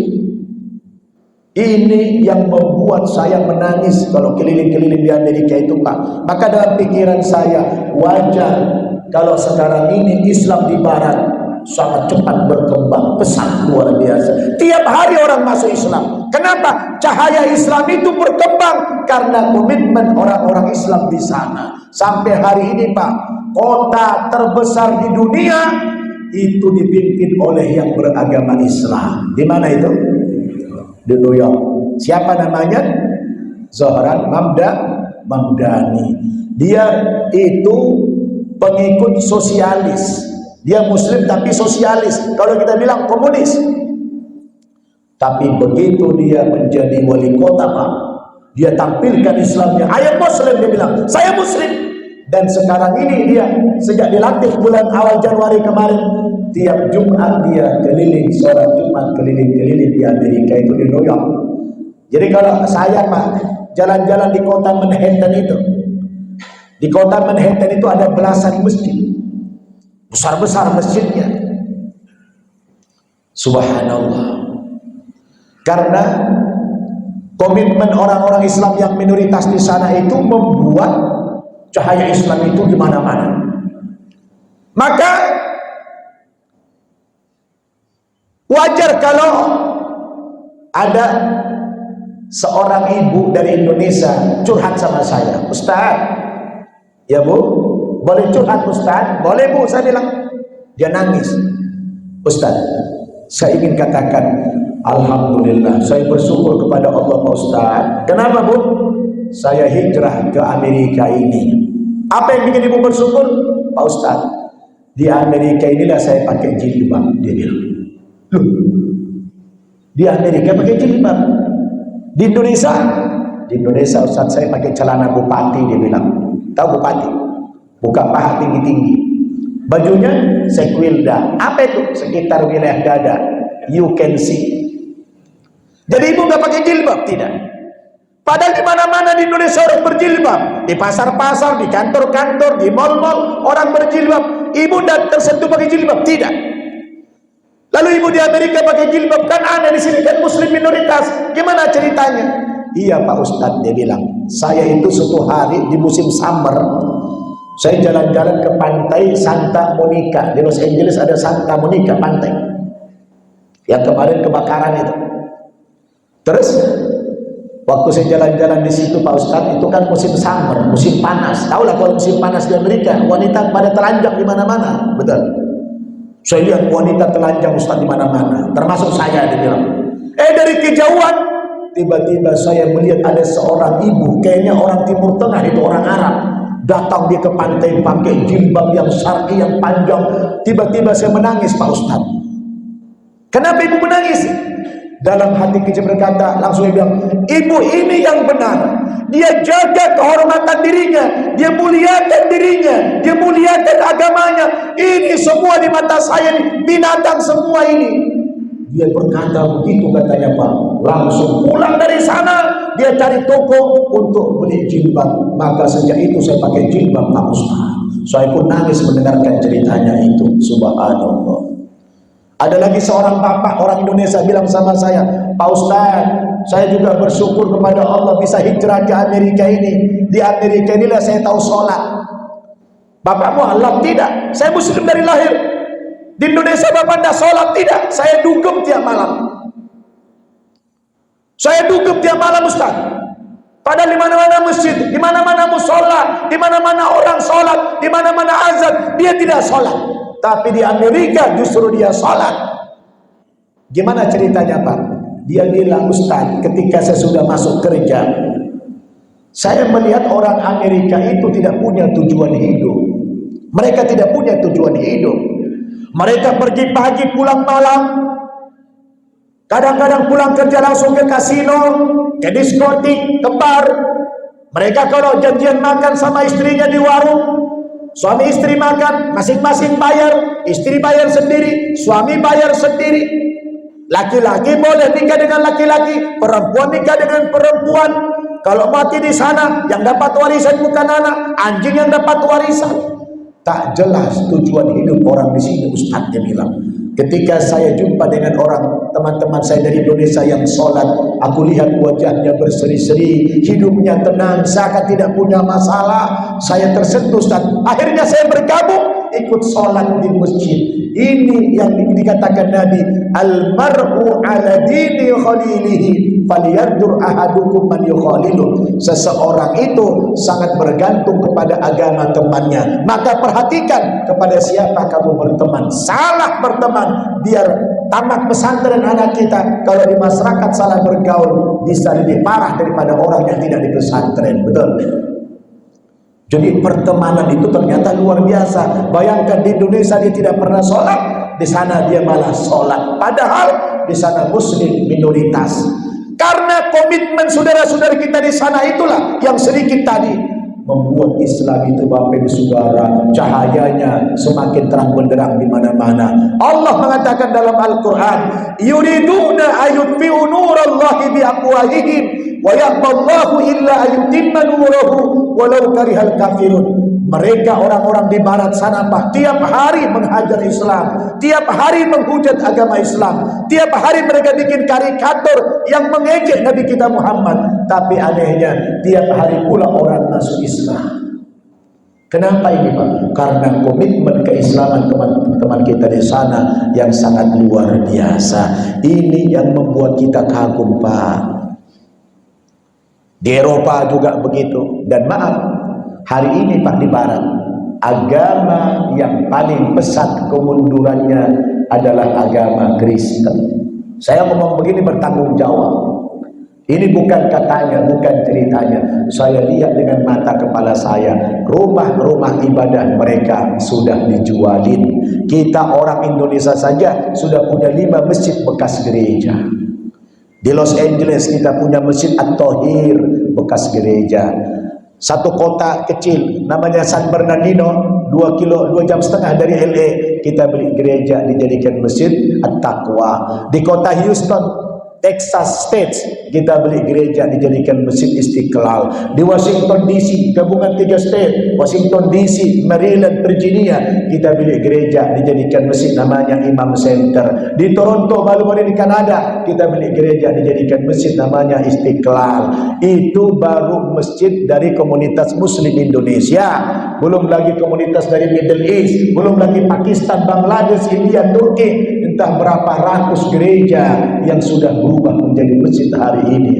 Ini yang membuat saya menangis kalau keliling-keliling di Amerika itu Pak. Maka dalam pikiran saya, wajar kalau sekarang ini Islam di Barat sangat cepat berkembang, pesat luar biasa. Tiap hari orang masuk Islam. Kenapa? Cahaya Islam itu berkembang karena komitmen orang-orang Islam di sana. Sampai hari ini Pak, kota terbesar di dunia itu dipimpin oleh yang beragama Islam. Di mana itu? Di New York. Siapa namanya? Zohran Mamdani. Dia itu pengikut sosialis. Dia muslim tapi sosialis. Kalau kita bilang komunis. Tapi begitu dia menjadi wali kota Pak, dia tampilkan Islamnya. Ayat muslim, dia bilang, saya muslim. Dan sekarang ini dia sejak dilantik bulan awal Januari kemarin, tiap Jumat dia keliling, sholat Jumat keliling-keliling di Amerika itu di New York. Jadi kalau saya Pak jalan-jalan di kota Manhattan itu, di kota Manhattan itu ada belasan masjid, besar-besar masjidnya. Subhanallah. Karena komitmen orang-orang Islam yang minoritas di sana itu membuat cahaya Islam itu di mana-mana. Maka wajar kalau ada seorang ibu dari Indonesia curhat sama saya, Ustaz, ya Bu, boleh curhat Ustaz? Boleh Bu, saya bilang. Dia nangis, Ustaz, saya ingin katakan alhamdulillah, saya bersyukur kepada Allah Pak Ustaz. Kenapa Bu? Saya hijrah ke Amerika ini. Apa yang bikin ibu bersyukur? Pak Ustaz, di Amerika inilah saya pakai jilbab. Dia bilang, loh, di Amerika pakai jilbab, di Indonesia? Di Indonesia Ustaz saya pakai celana bupati. Dia bilang, tahu bupati? Buka paha tinggi-tinggi, bajunya sekwilda. Apa itu? Sekitar wilayah dada, you can see. Jadi ibu nggak pakai jilbab? Tidak. Padahal di mana-mana di Indonesia orang berjilbab, di pasar-pasar, di kantor-kantor, di mal-mal orang berjilbab. Ibu tidak tersentuh pakai jilbab? Tidak. Lalu ibu di Amerika pakai jilbab, kan aneh, di sini kan muslim minoritas. Gimana ceritanya? Iya Pak Ustadz, dia bilang, saya itu suatu hari di musim summer, saya jalan-jalan ke pantai Santa Monica. Di Los Angeles ada Santa Monica pantai yang kemarin kebakaran itu. Terus waktu saya jalan-jalan di situ Pak Ustadz, itu kan musim summer, musim panas. Tahu lah kalau musim panas di Amerika, wanita pada telanjang di mana-mana, betul. Saya lihat wanita telanjang Ustadz di mana-mana, termasuk saya, dia bilang. Dari kejauhan, tiba-tiba saya melihat ada seorang ibu, kayaknya orang Timur Tengah, itu orang Arab. Datang dia ke pantai pakai jilbab yang syar'i, yang panjang. Tiba-tiba saya menangis Pak Ustadz. Kenapa ibu menangis? Dalam hati kecil berkata, langsung dia bilang, ibu ini yang benar. Dia jaga kehormatan dirinya, dia muliakan dirinya, dia muliakan agamanya. Ini semua di mata saya binatang semua ini. Dia berkata begitu, katanya Pak. Langsung pulang dari sana, dia cari toko untuk beli jilbab. Maka sejak itu saya pakai jilbab Pak Ustaz. Saya pun nangis mendengarkan ceritanya itu. Subhanallah. Ada lagi seorang bapak orang Indonesia bilang sama saya, Pak Ustaz, saya juga bersyukur kepada Allah bisa hijrah ke Amerika ini. Di Amerika inilah saya tahu sholat. Bapak mualaf? Tidak, saya muslim dari lahir. Di Indonesia bapak tidak sholat? Tidak, saya dugem tiap malam. Saya dugem tiap malam Ustaz. Padahal di mana-mana masjid, di mana-mana musola, di mana-mana orang sholat, di mana-mana azan, dia tidak sholat. Tapi di Amerika justru dia sholat. Gimana ceritanya Pak? Dia bilang, Ustaz, ketika saya sudah masuk kerja, saya melihat orang Amerika itu tidak punya tujuan hidup. Mereka tidak punya tujuan hidup. Mereka pergi pagi pulang malam. Kadang-kadang pulang kerja langsung ke kasino, ke diskotik, ke bar. Mereka kalau janjian makan sama istrinya di warung, suami istri makan, masing-masing bayar, istri bayar sendiri, suami bayar sendiri. Laki-laki boleh nikah dengan laki-laki, perempuan nikah dengan perempuan. Kalau mati di sana, yang dapat warisan bukan anak, anjing yang dapat warisan. Tak jelas tujuan hidup orang di sini, Ustaz dia bilang. Ketika saya jumpa dengan orang teman-teman saya dari Indonesia yang sholat, aku lihat wajahnya berseri-seri, hidupnya tenang, seakan tidak punya masalah. Saya tersentuh Ustaz. Akhirnya saya bergabung ikut sholat di masjid. Ini yang dikatakan Nabi, al-mar'u ala dini khalilihi falyanzur ahadukum man yukhalilu. Seseorang itu sangat bergantung kepada agama temannya, maka perhatikan kepada siapa kamu berteman. Salah berteman, biar tamat pesantren anak kita kalau di masyarakat salah bergaul bisa lebih parah daripada orang yang tidak di pesantren. Betul? Jadi pertemanan itu ternyata luar biasa. Bayangkan di Indonesia dia tidak pernah sholat, di sana dia malah sholat. Padahal di sana muslim minoritas. Karena komitmen saudara-saudara kita di sana itulah yang sedikit tadi membuat Islam itu Bapak Ibu Saudara cahayanya semakin terang benderang di mana-mana. Allah mengatakan dalam Al-Qur'an, yuriduna ayutfi'u nurallahi biafwahihim wa ya'ballahu illa ayutimma nurahu walau karihal kafirun. Mereka orang-orang di barat sana Pak, tiap hari menghajar Islam, tiap hari menghujat agama Islam, tiap hari mereka bikin karikatur yang mengejek Nabi kita Muhammad. Tapi anehnya tiap hari pula orang masuk Islam. Kenapa ini Pak? Karena komitmen keislaman teman-teman kita di sana yang sangat luar biasa. Ini yang membuat kita kagum Pak. Di Eropa juga begitu. Dan maaf, hari ini Pak di Barat, agama yang paling pesat kemundurannya adalah agama Kristen. Saya ngomong begini bertanggung jawab. Ini bukan katanya, bukan ceritanya. Saya lihat dengan mata kepala saya, rumah-rumah ibadah mereka sudah dijualin. Kita orang Indonesia saja sudah punya 5 masjid bekas gereja. Di Los Angeles kita punya Masjid At-Tahir bekas gereja. Satu kota kecil namanya San Bernardino, 2 jam setengah dari LA, kita beli gereja dijadikan Masjid At-Taqwa. Di kota Houston, Texas States, kita beli gereja dijadikan Masjid Istiqlal. Di Washington DC, gabungan 3 state, Washington DC, Maryland, Virginia, kita beli gereja dijadikan masjid namanya Imam Center. Di Toronto, baru-baru di Kanada, kita beli gereja dijadikan masjid namanya Istiqlal. Itu baru masjid dari komunitas Muslim Indonesia, belum lagi komunitas dari Middle East, belum lagi Pakistan, Bangladesh, India, Turki, entah berapa ratus gereja yang sudah berubah menjadi masjid hari ini.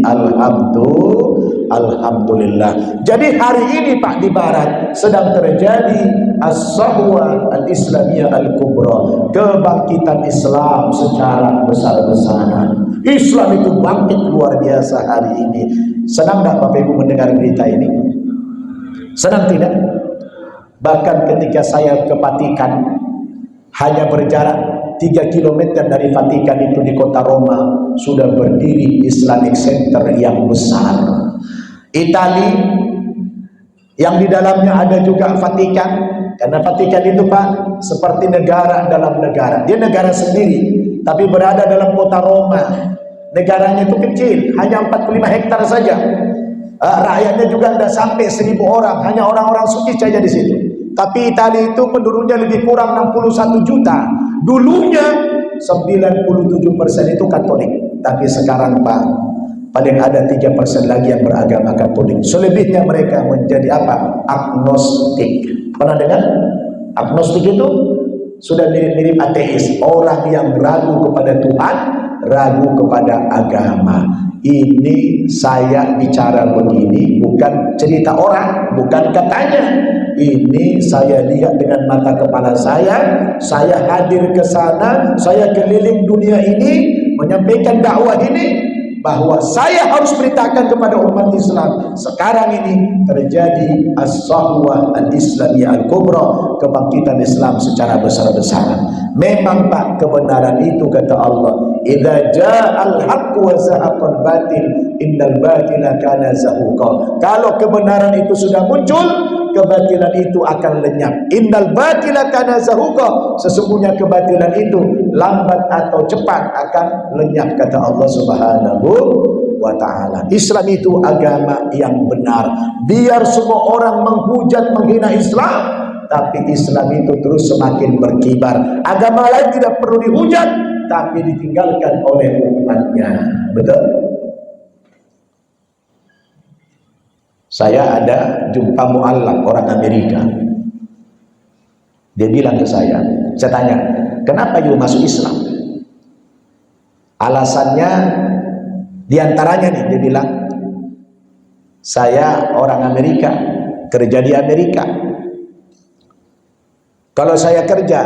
Alhamdulillah. Jadi hari ini Pak di Barat sedang terjadi as-sahwa al-islamiyah al-kubra, kebangkitan Islam secara besar-besaran. Islam itu bangkit luar biasa hari ini. Senang tak Bapak Ibu mendengar berita ini? Senang tidak? Bahkan ketika saya ke Vatikan, hanya berjarak 3 km dari Vatikan itu di kota Roma sudah berdiri Islamic Center yang besar. Itali yang di dalamnya ada juga Vatikan, karena Vatikan itu Pak seperti negara dalam negara. Dia negara sendiri tapi berada dalam kota Roma. Negaranya itu kecil, hanya 45 hektar saja. Rakyatnya juga tidak sampai 1000 orang, hanya orang-orang suci saja di situ. Tapi Italia itu penduduknya lebih kurang 61 juta. Dulunya 97% itu Katolik. Tapi sekarang Pak, paling ada 3% lagi yang beragama Katolik. Selebihnya mereka menjadi apa? Agnostik. Pernah dengar? Agnostik itu sudah mirip-mirip ateis. Orang yang ragu kepada Tuhan, ragu kepada agama. Ini saya bicara begini bukan cerita orang, bukan katanya. Ini saya lihat dengan mata kepala saya hadir ke sana, saya keliling dunia ini menyampaikan dakwah ini, bahwa saya harus beritakan kepada umat Islam. Sekarang ini terjadi as-sahwah al-islamiyah al-kubra, kebangkitan Islam secara besar-besaran. Memang Pak, kebenaran itu kata Allah, idza ja'al haqqu wa zahaqal batil innal batila kana zahuqa. Kalau kebenaran itu sudah muncul, kebatilan itu akan lenyap. Innal batila kana zahuqa, sesungguhnya kebatilan itu lambat atau cepat akan lenyap kata Allah Subhanahu wa ta'ala. Islam itu agama yang benar. Biar semua orang menghujat menghina Islam, tapi Islam itu terus semakin berkibar. Agama lain tidak perlu dihujat, tapi ditinggalkan oleh umatnya. Betul? Saya ada jumpa mu'allaf orang Amerika. Dia bilang ke saya tanya, kenapa you masuk Islam? Alasannya diantaranya nih, dia bilang, saya orang Amerika, kerja di Amerika. Kalau saya kerja,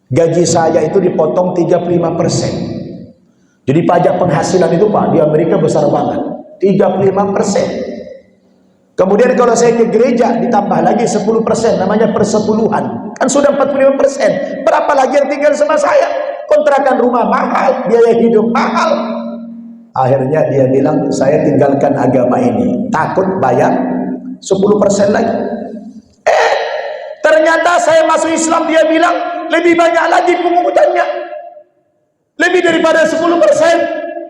gaji saya itu dipotong 35%. Jadi pajak penghasilan itu Pak, di Amerika besar banget, 35%. Kemudian kalau saya ke gereja ditambah lagi 10%, namanya persepuluhan. Kan sudah 45%. Berapa lagi yang tinggal sama saya? Kontrakan rumah mahal, biaya hidup mahal. Akhirnya dia bilang, saya tinggalkan agama ini, takut bayar 10% lagi. Ternyata saya masuk Islam, dia bilang lebih banyak lagi pungutannya, lebih daripada 10%.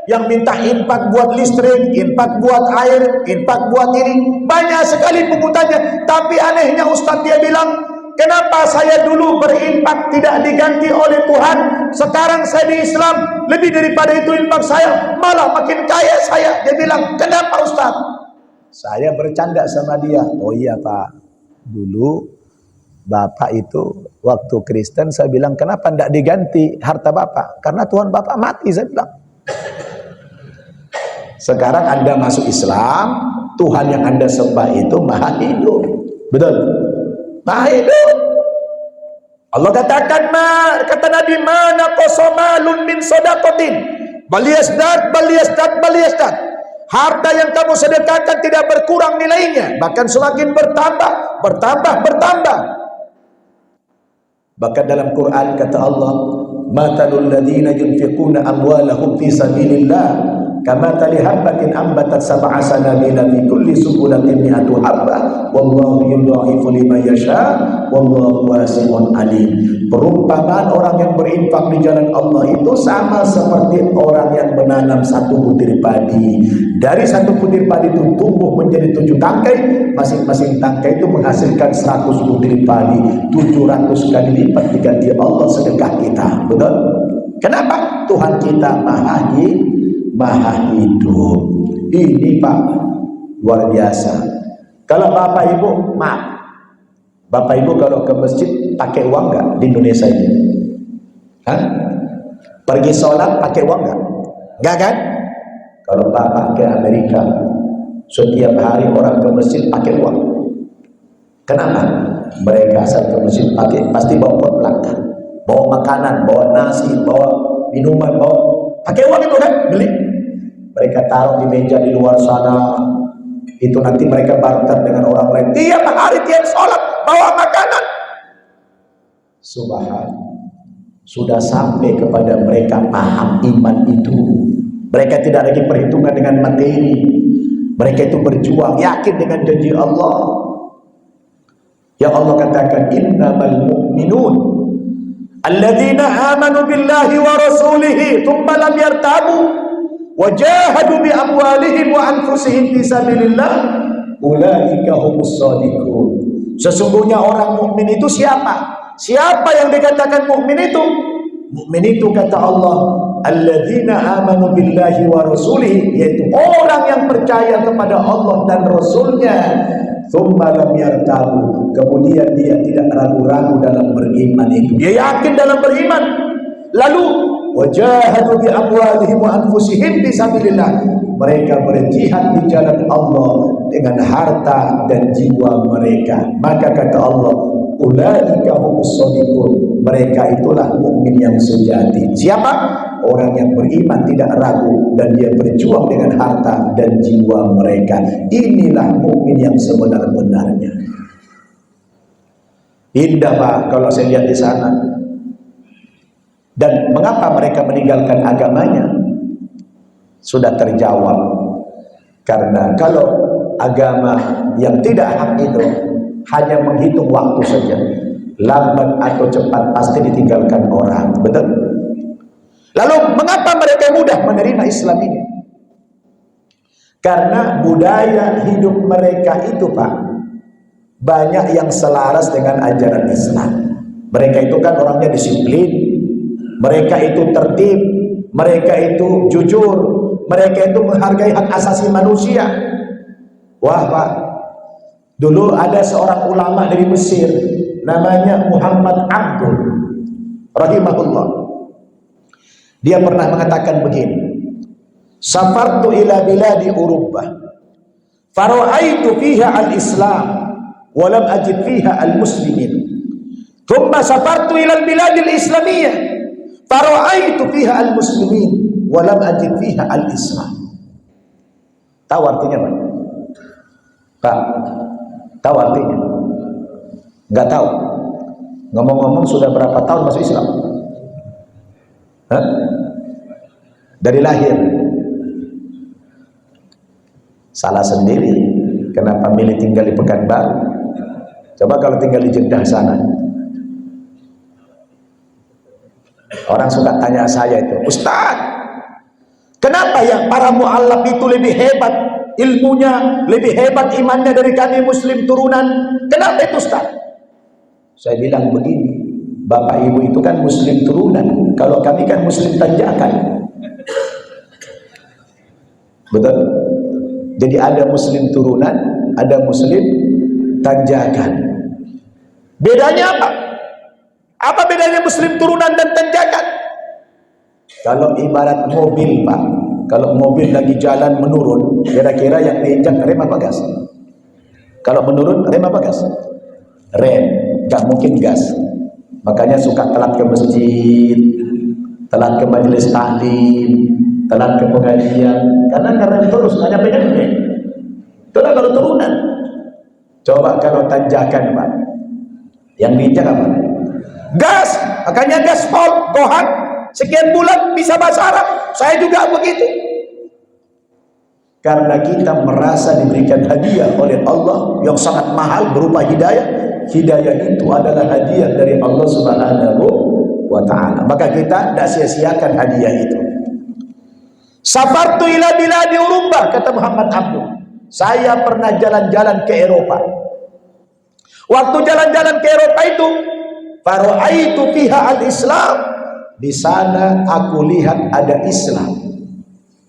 Yang minta infak buat listrik, infak buat air, infak buat ini, banyak sekali pungutannya. Tapi anehnya Ustaz, dia bilang, kenapa saya dulu berinfak tidak diganti oleh Tuhan, sekarang saya di Islam lebih daripada itu infak saya, malah makin kaya saya. Dia bilang, kenapa Ustaz? Saya bercanda sama dia, oh iya Pak, dulu Bapak itu waktu Kristen, saya bilang, kenapa tidak diganti harta Bapak? Karena Tuhan Bapak mati, saya bilang. Sekarang Anda masuk Islam, Tuhan yang Anda sembah itu maha hidup. Betul? Maha hidup. Allah katakan, kata Nabi, mana qasamalun min sadaqatin baliyasdad. Harta yang kamu sedekahkan tidak berkurang nilainya, bahkan semakin bertambah. Bahkan dalam Quran kata Allah, matalul ladzina yunfiquna amwalahum fi sabilillah kamathali habbatin ambatat sab'a sanabila fi kulli sunbulatin mi'atu habbah wallahu yudha'ifu liman yasha wallahu wasi'un alim. Perumpamaan orang yang berinfak di jalan Allah itu sama seperti orang yang menanam satu butir padi. Dari satu butir padi itu tumbuh menjadi 7 tangkai, masing-masing tangkai itu menghasilkan 100 butir padi, 700 kali lipat diganti Allah sedekah kita. Betul? Kenapa? Tuhan kita maha hidup. Ini Pak, luar biasa. Kalau Bapak Ibu, maaf, Bapak Ibu kalau ke masjid pakai uang nggak di Indonesia ini? Hah? Pergi sholat pakai uang nggak? Nggak kan? Kalau Bapak ke Amerika, setiap hari orang ke masjid pakai uang. Kenapa? Mereka saat ke masjid pasti bawa belakang, bawa makanan, bawa nasi, bawa minuman, pakai uang itu kan, beli. Mereka taruh di meja di luar sana, itu nanti mereka barter dengan orang lain. Tiap hari tiap sholat bawa makanan. Subhanallah, sudah sampai kepada mereka paham iman itu. Mereka tidak lagi perhitungan dengan materi. Mereka itu berjuang, yakin dengan janji Allah. Yang Allah katakan, innamal mu'minun alladzina amanu billahi wa rasulihi thumma lam yartabu wajahadu bi amwalihim wa anfusihim fi sabilillah ulaika humus shadiqun. Sesungguhnya orang mukmin itu siapa? Siapa yang dikatakan mukmin itu? Mukmin itu kata Allah, alladzina amanu billahi wa rasulihi, yaitu orang yang percaya kepada Allah dan Rasulnya, tsumma lam yartabu, kemudian dia tidak ragu-ragu dalam beriman itu. Dia yakin dalam beriman. Lalu wajahadu bi amwalihim wa anfusihim fi sabilillah, mereka berjihad di jalan Allah dengan harta dan jiwa mereka. Maka kata Allah, ulaika humus shadiqun, mereka itulah mukmin yang sejati. Siapa? Orang yang beriman tidak ragu dan dia berjuang dengan harta dan jiwa mereka. Inilah mukmin yang sebenar-benarnya. Indah Pak kalau saya lihat di sana. Dan mengapa mereka meninggalkan agamanya? Sudah terjawab. Karena kalau agama yang tidak hak itu hanya menghitung waktu saja, lambat atau cepat pasti ditinggalkan orang. Betul? Lalu mengapa mereka mudah menerima Islam ini? Karena budaya hidup mereka itu Pak, banyak yang selaras dengan ajaran Islam. Mereka itu kan orangnya disiplin, mereka itu tertib, mereka itu jujur, mereka itu menghargai hak asasi manusia. Wah Pak, dulu ada seorang ulama dari Mesir, namanya Muhammad Abdul rahimahullah. Dia pernah mengatakan begini, safartu ila biladi Urubah, fara'aitu fiha al-Islam, walam ajid fiha al-Muslimin. Thumma safartu ila al-biladi al-Islamiyah, fara'aitu fiha al-Muslimin, walam ajid fiha al-Islam. Tahu artinya Pak? Pak, tahu artinya? Enggak tahu. Ngomong-ngomong sudah berapa tahun masuk Islam? Hah? Dari lahir. Salah sendiri. Kenapa milih tinggal di Pekanbaru? Coba kalau tinggal di Jeddah sana. Orang suka tanya saya itu, Ustaz, kenapa ya para mu'allaf itu lebih hebat ilmunya, lebih hebat imannya dari kami muslim turunan? Kenapa itu Ustaz? Saya bilang begini, Bapak Ibu itu kan muslim turunan, kalau kami kan muslim tanjakan. Betul? Jadi ada muslim turunan, ada muslim tanjakan. Bedanya apa? Apa bedanya muslim turunan dan tanjakan? Kalau ibarat mobil Pak, kalau mobil lagi jalan menurun, kira-kira yang diinjak rem apa gas? Kalau menurun rem apa gas? Rem, gak mungkin gas. Makanya suka telat ke masjid, telat ke majelis taklim, telat ke pengajian, karena ngerem terus, nggak nyampe-nyampe. Itulah kalau turunan. Coba kalau tanjakan Pak, yang diinjak apa? Gas, makanya gaspol, gohan, sekian bulan bisa bahasa Arab. Saya juga begitu. Karena kita merasa diberikan hadiah oleh Allah yang sangat mahal berupa hidayah. Hidayah itu adalah hadiah dari Allah Subhanahu wa ta'ala. Maka kita tidak sia-siakan hadiah itu. Safartu ila biladi Urubah, kata Muhammad Abdul. Saya pernah jalan-jalan ke Eropa. Waktu jalan-jalan ke Eropa itu, fara'aitu fiha al-Islam, di sana aku lihat ada Islam,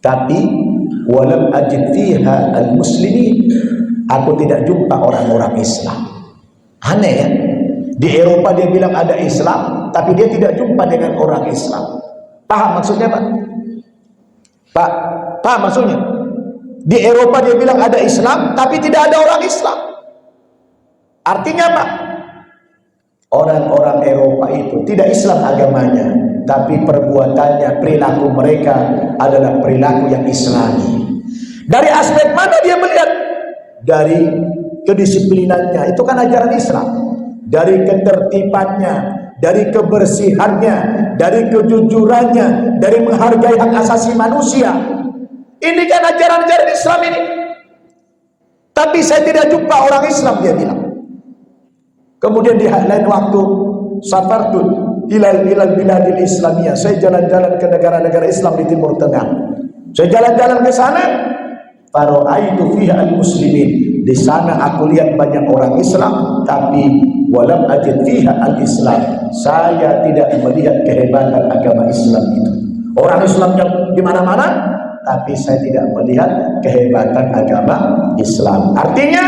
tapi walam ajid fiha al-Muslimin, aku tidak jumpa orang-orang Islam. Aneh ya, di Eropa dia bilang ada Islam, tapi dia tidak jumpa dengan orang Islam. Paham maksudnya Pak? Pak, paham maksudnya? Di Eropa dia bilang ada Islam, tapi tidak ada orang Islam. Artinya apa? Orang-orang Eropa itu tidak Islam agamanya, tapi perbuatannya, perilaku mereka adalah perilaku yang Islami. Dari aspek mana dia melihat? Dari kedisiplinannya, itu kan ajaran Islam. Dari ketertibannya, dari kebersihannya, dari kejujurannya, dari menghargai hak asasi manusia. Ini kan ajaran-ajaran Islam ini. Tapi saya tidak jumpa orang Islam, dia bilang. Kemudian di lain waktu, safartu ilal biladil Islamiyah, saya jalan-jalan ke negara-negara Islam di Timur Tengah. Saya jalan-jalan ke sana, fara'aitu fiha al-Muslimin, Di sana aku lihat banyak orang Islam, tapi walam ajid fiha al-Islam. Saya tidak melihat kehebatan agama Islam itu. Orang Islamnya di mana-mana, tapi saya tidak melihat kehebatan agama Islam. Artinya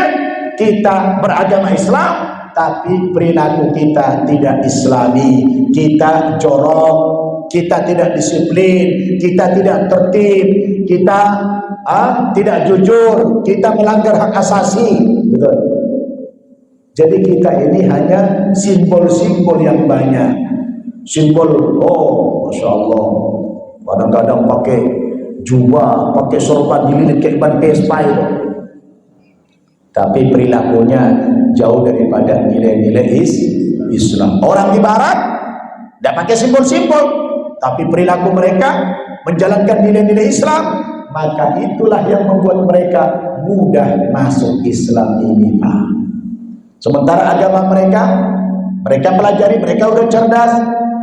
kita beragama Islam, tapi perilaku kita tidak Islami. Kita jorok, kita tidak disiplin, kita tidak tertib, kita tidak jujur, kita melanggar hak asasi. Betul. Jadi kita ini hanya simbol-simbol yang banyak. Simbol, oh Masya Allah, kadang-kadang pakai jubah, pakai sorban dililit kayak ban Vespa itu. Tapi perilakunya jauh daripada nilai-nilai Islam. Orang di barat tidak pakai simbol-simbol, tapi perilaku mereka menjalankan nilai-nilai Islam. Maka itulah yang membuat mereka mudah masuk Islam ini, Pak. Sementara agama mereka pelajari, mereka udah cerdas.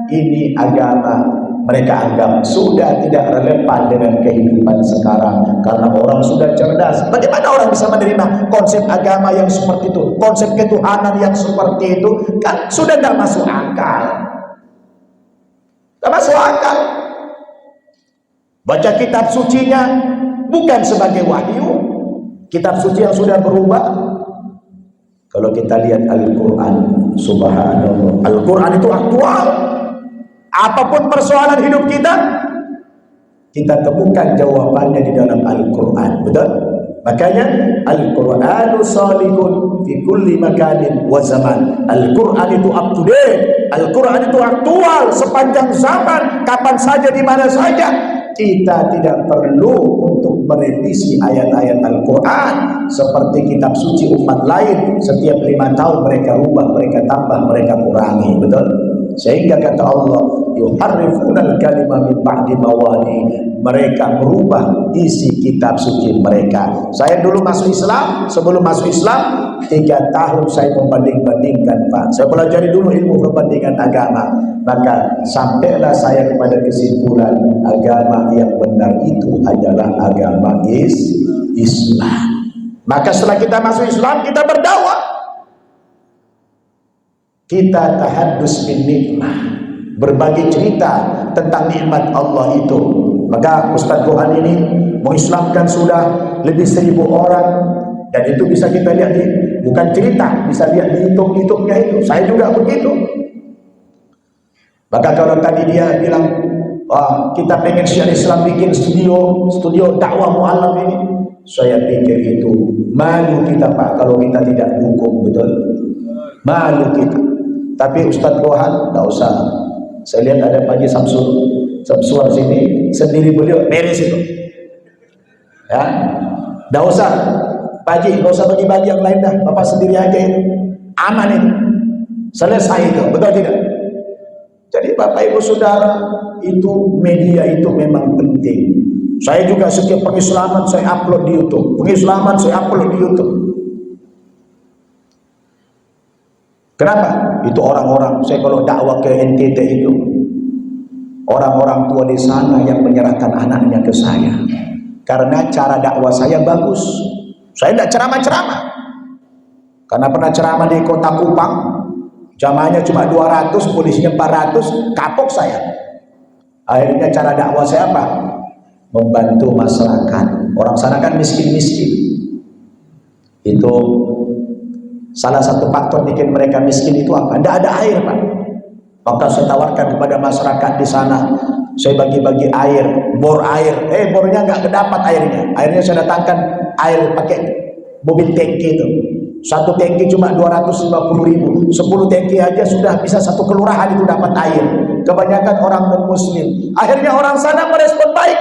Ini agama mereka anggap sudah tidak relevan dengan kehidupan sekarang, karena orang sudah cerdas. Bagaimana orang bisa menerima konsep agama yang seperti itu, konsep ketuhanan yang seperti itu? Kan sudah tidak masuk akal. Tidak masuk akal. Baca kitab sucinya bukan sebagai wahyu, kitab suci yang sudah berubah. Kalau kita lihat Al-Quran, subhanallah, Al-Quran itu aktual. Apapun persoalan hidup kita temukan jawabannya di dalam Al-Quran. Betul? Makanya Al-Quranu salihun fi kulli makanin wa zaman. Al-Quran itu up to date, Al-Quran itu aktual sepanjang zaman, kapan saja, di mana saja. Kita tidak perlu untuk merevisi ayat-ayat Al-Quran seperti kitab suci umat lain. Setiap 5 tahun mereka rubah, mereka tambah, mereka kurangi. Betul? Sehingga kata Allah, yuharrifunal kalima min ba'di mawadi. Mereka merubah isi kitab suci mereka. Saya dulu masuk Islam, sebelum masuk Islam 3 tahun saya membanding-bandingkan, Pak. Saya pelajari dulu ilmu perbandingan agama. Maka sampailah saya kepada kesimpulan agama yang benar itu adalah agama Islam. Maka setelah kita masuk Islam, kita berdakwah, kita tahaddus bin nikmah, berbagi cerita tentang nikmat Allah itu. Maka Ustaz Tuhan ini mengislamkan sudah lebih 1000 orang, dan itu bisa kita lihat bukan cerita, bisa lihat di YouTube-nya itu. Saya juga begitu. Maka kalau tadi dia bilang, wah, kita pengen Syiar Islam bikin studio dakwah mu'alaf ini, saya pikir itu malu kita, Pak, kalau kita tidak dukung. Betul? Malu kita. Tapi Ustaz Rohan, tak usah. Saya lihat ada Pak Haji Samsuar sini, sendiri beliau beres itu. Ya, tak usah. Pak Haji, tak usah bagi-bagi yang lain dah. Bapak sendiri aja itu. Aman itu. Selesai itu. Betul tidak? Jadi Bapak Ibu Saudara, itu media itu memang penting. Saya juga setiap pengislaman saya upload di YouTube. Pengislaman saya upload di YouTube. Kenapa? Itu orang-orang, saya kalau dakwah ke NTT itu, orang-orang tua di sana yang menyerahkan anaknya ke saya. Karena cara dakwah saya bagus. Saya tidak ceramah-ceramah. Karena pernah ceramah di kota Kupang, jamaahnya cuma 200, polisinya 400, kapok saya. Akhirnya cara dakwah saya apa? Membantu masyarakat. Orang sana kan miskin-miskin. Itu salah satu faktor bikin mereka miskin itu apa? Tidak ada air, Pak. Maka saya tawarkan kepada masyarakat di sana, saya bagi-bagi air, bor air. Bornya nggak kedapat airnya. Airnya saya datangkan air pakai mobil tangki itu. Satu tangki cuma 250.000, 10 tangki aja sudah bisa satu kelurahan itu dapat air. Kebanyakan orang non-muslim. Akhirnya orang sana merespon baik.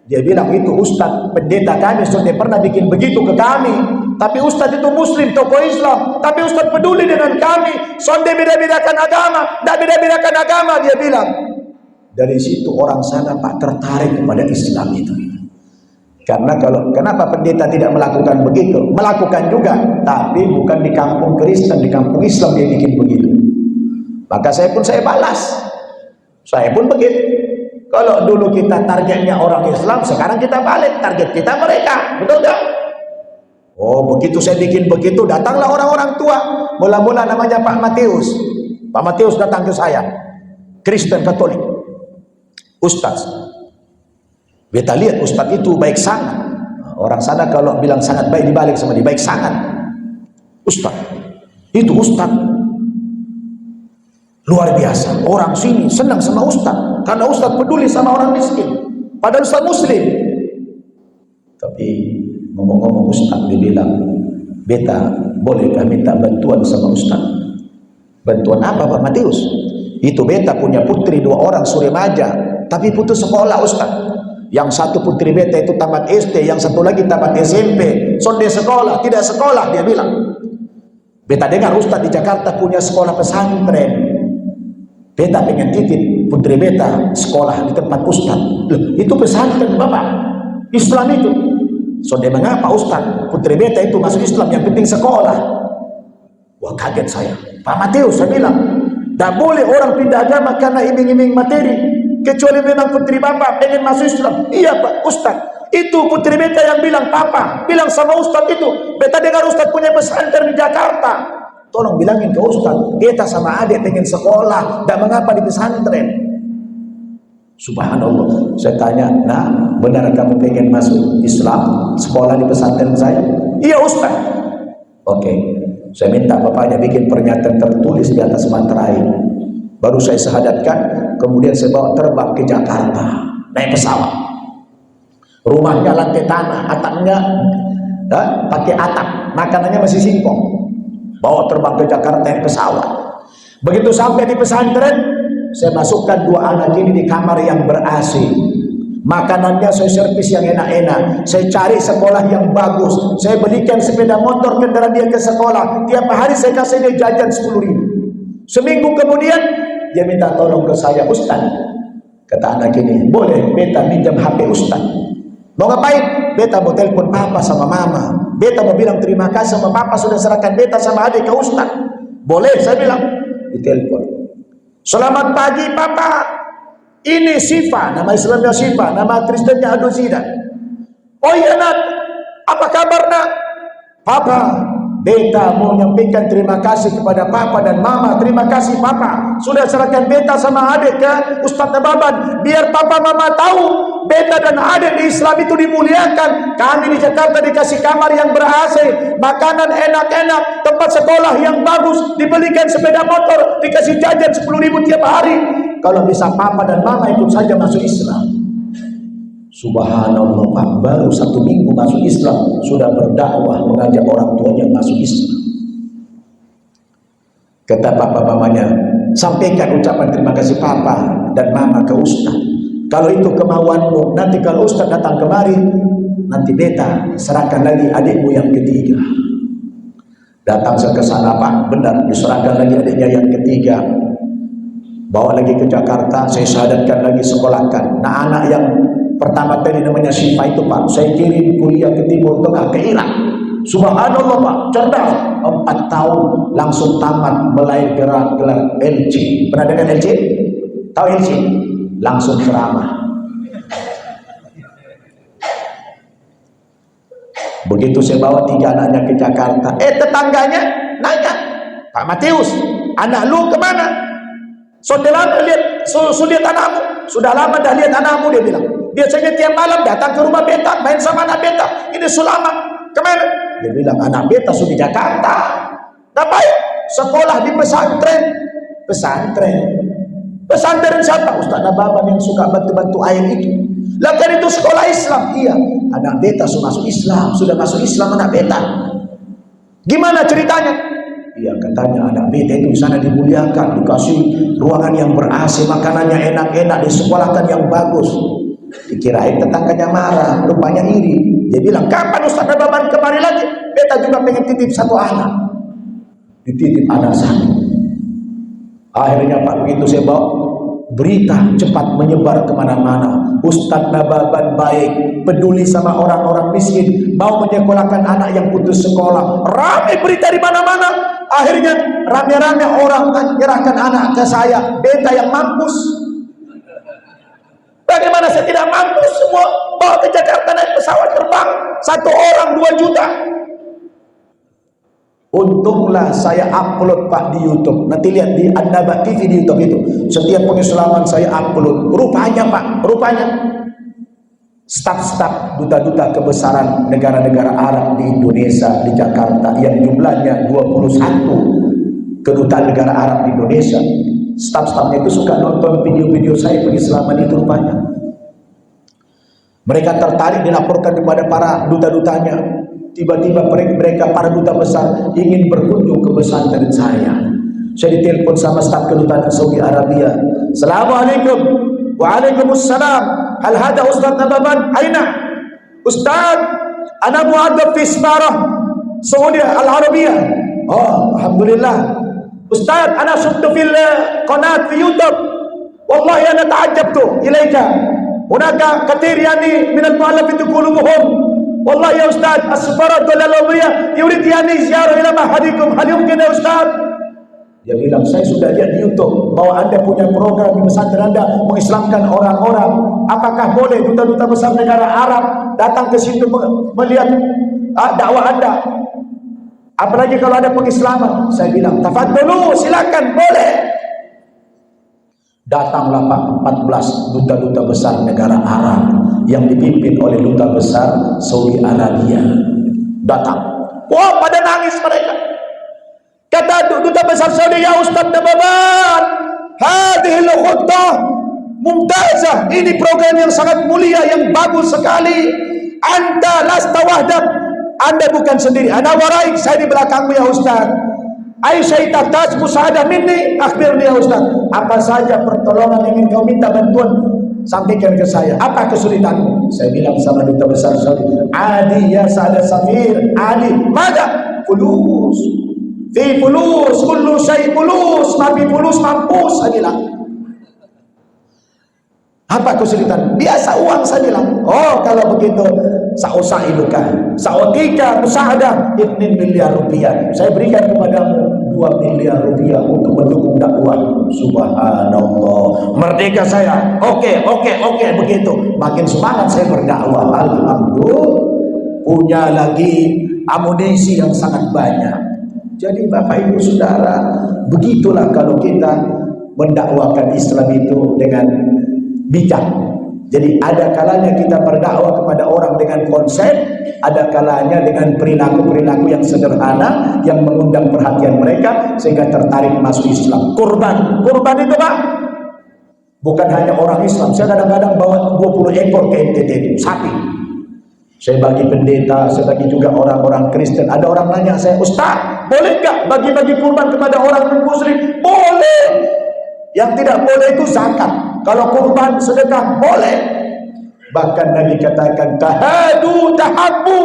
Dia bilang, itu Ustadz pendeta kami sudah pernah bikin begitu ke kami, tapi Ustadz itu muslim, tokoh Islam, tapi Ustadz peduli dengan kami. Sonde beda-bedakan agama, tidak beda-bedakan agama. Dia bilang, dari situ orang sana, Pak, tertarik kepada Islam itu. Karena kenapa pendeta tidak melakukan begitu? Melakukan juga, tapi bukan di kampung Kristen, di kampung Islam dia bikin begitu. Maka saya balas. Saya pun begitu. Kalau dulu kita targetnya orang Islam, sekarang kita balik, target kita mereka. Betul tak? Oh, begitu saya bikin begitu, datanglah orang-orang tua. Mula-mula namanya Pak Matius. Pak Matius datang ke saya, Kristen Katolik. Ustaz, beta lihat Ustaz itu baik sangat. Orang sana kalau bilang sangat baik dibalik sama dia, baik sangat. Ustaz, itu Ustaz luar biasa. Orang sini senang sama Ustaz, karena Ustaz peduli sama orang miskin. Padahal Ustaz Muslim. Tapi ngomong-ngomong Ustaz, dia bilang, beta bolehkah minta bantuan sama Ustaz? Bantuan apa Pak Matius? Itu beta punya putri 2 orang suremaja, tapi putus sekolah Ustaz. Yang satu putri beta itu tamat SD, yang satu lagi tamat SMP. Sonde sekolah, tidak sekolah, dia bilang. Beta dengar Ustaz di Jakarta punya sekolah pesantren. Beta pengen titip putri beta sekolah di tempat Ustaz. Itu pesantren Bapak, Islam itu. Sonde mengapa Ustaz putri beta itu masuk Islam, yang penting sekolah? Wah, kaget saya. Pak Matius, saya bilang, tak boleh orang pindah agama karena iming-iming materi, kecuali memang putri Bapak pengen masuk Islam. Iya Pak Ustaz, itu putri beta yang bilang, Papa bilang sama Ustaz itu, beta dengar Ustaz punya pesantren di Jakarta. Tolong bilangin ke Ustaz, beta sama adik pengen sekolah, dan mengapa di pesantren? Subhanallah. Saya tanya, nah benar kamu pengen masuk Islam, sekolah di pesantren saya? Iya Ustaz. Oke, saya minta bapaknya bikin pernyataan tertulis di atas materai. Baru saya syahadatkan, kemudian saya bawa terbang ke Jakarta, naik pesawat. Rumahnya lantai tanah, atapnya pakai atap, makanannya masih singkong. Bawa terbang ke Jakarta naik pesawat. Begitu sampai di pesantren, saya masukkan 2 anak ini di kamar yang ber-AC. Makanannya saya servis yang enak-enak. Saya cari sekolah yang bagus. Saya belikan sepeda motor kendaraan dia ke sekolah. Tiap hari saya kasih dia jajan 10.000. Seminggu kemudian dia minta tolong ke saya, Ustaz. Kata anak ini, boleh beta minjam HP Ustaz. Mau ngapain? Beta mau telepon papa sama mama. Beta mau bilang terima kasih sama papa sudah serahkan beta sama adik ke Ustaz. Boleh, saya bilang. Ditelepon. Selamat pagi papa. Ini Sifa, nama Islamnya Sifa, nama Kristennya Adu Zidan. Oh iya nak, apa kabar nak? Papa, beta mau nyampaikan terima kasih kepada papa dan mama. Terima kasih papa sudah serahkan beta sama adik ke Ustaz Nababan. Biar papa mama tahu beta dan adik di Islam itu dimuliakan. Kami di Jakarta dikasih kamar yang ber-AC, makanan enak-enak, tempat sekolah yang bagus, dibelikan sepeda motor, dikasih jajan 10.000 tiap hari. Kalau bisa papa dan mama ikut saja masuk Islam. Subhanallah Pak, baru 1 minggu masuk Islam sudah berdakwah mengajak orang tuanya masuk Islam. Kata papa mamanya, sampaikan ucapan terima kasih papa dan mama ke Ustaz. Kalau itu kemauanmu, nanti kalau Ustaz datang kemari, nanti beta serahkan lagi adikmu yang ketiga. Datang saya ke sana Pak, benar diserahkan lagi adiknya yang ketiga. Bawa lagi ke Jakarta, saya syahadatkan lagi, sekolahkan. Nah anak yang pertama tadi namanya Syifa itu Pak, saya kirim kuliah ke Timur Tengah, ke Irak. Subhanallah Pak, cerdas. 4 tahun langsung tamat meraih gelar LC. Pernah dengar LC? Tahu LC? Langsung ceramah. Begitu saya bawa 3 anaknya ke Jakarta, tetangganya nanya, Pak Matius, anak lu kemana? Sudah lama lihat, sudah anakmu, sudah lama dah lihat anakmu, dia bilang. Biasanya tiap malam datang ke rumah beta, main sama anak beta. Ini Sulama, kemana? Dia bilang anak beta sudah di Jakarta. Ngapain? Sekolah di pesantren. Pesantren siapa? Ustaz Nababan yang suka bantu-bantu air itu. Lah kan itu sekolah Islam. Iya, anak beta sudah masuk Islam anak beta. Gimana ceritanya? Iya, katanya anak beta itu di sana dimuliakan, dikasih ruangan yang ber-AC, makanannya enak-enak, disekolahkan yang bagus. Dikirain tetangganya marah, rupanya iri. Dia bilang, kapan Ustaz Nababan kemari lagi? Beta juga pengen titip 1 anak. Dititip anak 1. Akhirnya Pak, begitu saya bawa, berita cepat menyebar kemana-mana. Ustaz Nababan baik, peduli sama orang-orang miskin, mau menyekolahkan anak yang putus sekolah. Ramai berita di mana-mana. Akhirnya rame-rame orang menyerahkan anak ke saya. Beta yang mampus. Bagaimana saya tidak mampus? Semua bawa ke Jakarta naik pesawat terbang. 1 orang 2 juta. Untunglah saya upload Pak di YouTube. Nanti lihat di An-Naba TV di YouTube itu. Setiap pengislaman saya upload. Rupanya Pak, rupanya staf-staf duta-duta kebesaran negara-negara Arab di Indonesia, di Jakarta, yang jumlahnya 21 kedutaan negara Arab di Indonesia, staf-stafnya itu suka nonton video-video saya pengislaman itu rupanya. Mereka tertarik, dilaporkan kepada para duta-dutanya. Tiba-tiba mereka para duta besar ingin berkunjung ke pesantren saya. Saya ditelepon sama staf kedutaan Saudi Arabia. Assalamualaikum. Waalaikumsalam. Hal hada Ustaz Nababan? Aina? Ustaz, ana mu'adab fi Ismarah, Saudi Al-Arabia. Oh, alhamdulillah. Ustaz, ana shuftu fil qanat fi YouTube. Wallahi ana ta'ajjabtu ilaika. Hunaka kathir yani min al-mu'allafati qulubuhum. Wallah ya Ustaz, as-safarat al-alawiyah yurid yani ziarah ila mahadikum. Hal yumkin ya Ustaz? Dia bilang, saya sudah lihat di YouTube bahwa Anda punya program di pesantren Anda mengislamkan orang-orang. Apakah boleh duta-duta besar negara Arab datang ke situ melihat dakwah Anda? Apalagi kalau ada pengislaman. Saya bilang, tafadhalu, silakan, boleh. Datanglah Pak 14 duta-duta besar negara Arab yang dipimpin oleh duta besar Saudi Arabia. Datang. Wah, pada nangis mereka. Kata duta besar Saudi, ya Ustaz Nababan, hadhil khutbah mumtazah. Ini program yang sangat mulia, yang bagus sekali. Anta lasta wahdak. Anda bukan sendiri. Ana waraik, saya di belakangmu ya Ustaz. Aisyah tahtaj musahadah minni, akhbirni ya Ustaz. Apa saja pertolongan yang ingin kau minta bantuan, sampaikan ke saya. Apa kesulitanmu? Saya bilang sama duta besar Saudi, Adi ya Sa'adat Safir, Adi, mada? Fulus. Fi fulus, kullu syai fulus, nabi fulus, mampus, saya bilang. Apa kesulitan? Biasa uang, saya bilang. Oh, kalau begitu sa'usailuka, sa'utika musahadah 2 miliar rupiah. Saya berikan kepadamu 2 miliar rupiah untuk mendukung dakwah. Subhanallah. Merdeka saya. Oke, begitu. Makin semangat saya berdakwah. Alhamdulillah. Punya lagi amunisi yang sangat banyak. Jadi Bapak Ibu Saudara, begitulah kalau kita mendakwakan Islam itu dengan bijak. Jadi ada kalanya kita berdakwah kepada orang dengan konsep, ada kalanya dengan perilaku-perilaku yang sederhana yang mengundang perhatian mereka sehingga tertarik masuk Islam. Kurban itu Pak, bukan hanya orang Islam. Saya kadang-kadang bawa 20 ekor ke NTT itu, sapi. Saya bagi pendeta, saya bagi juga orang-orang Kristen. Ada orang nanya saya, Ustaz, boleh nggak bagi-bagi kurban kepada orang muslim? Boleh. Yang tidak boleh itu zakat. Kalau kurban sedekah boleh. Bahkan Nabi katakan, tahadu tahabbu,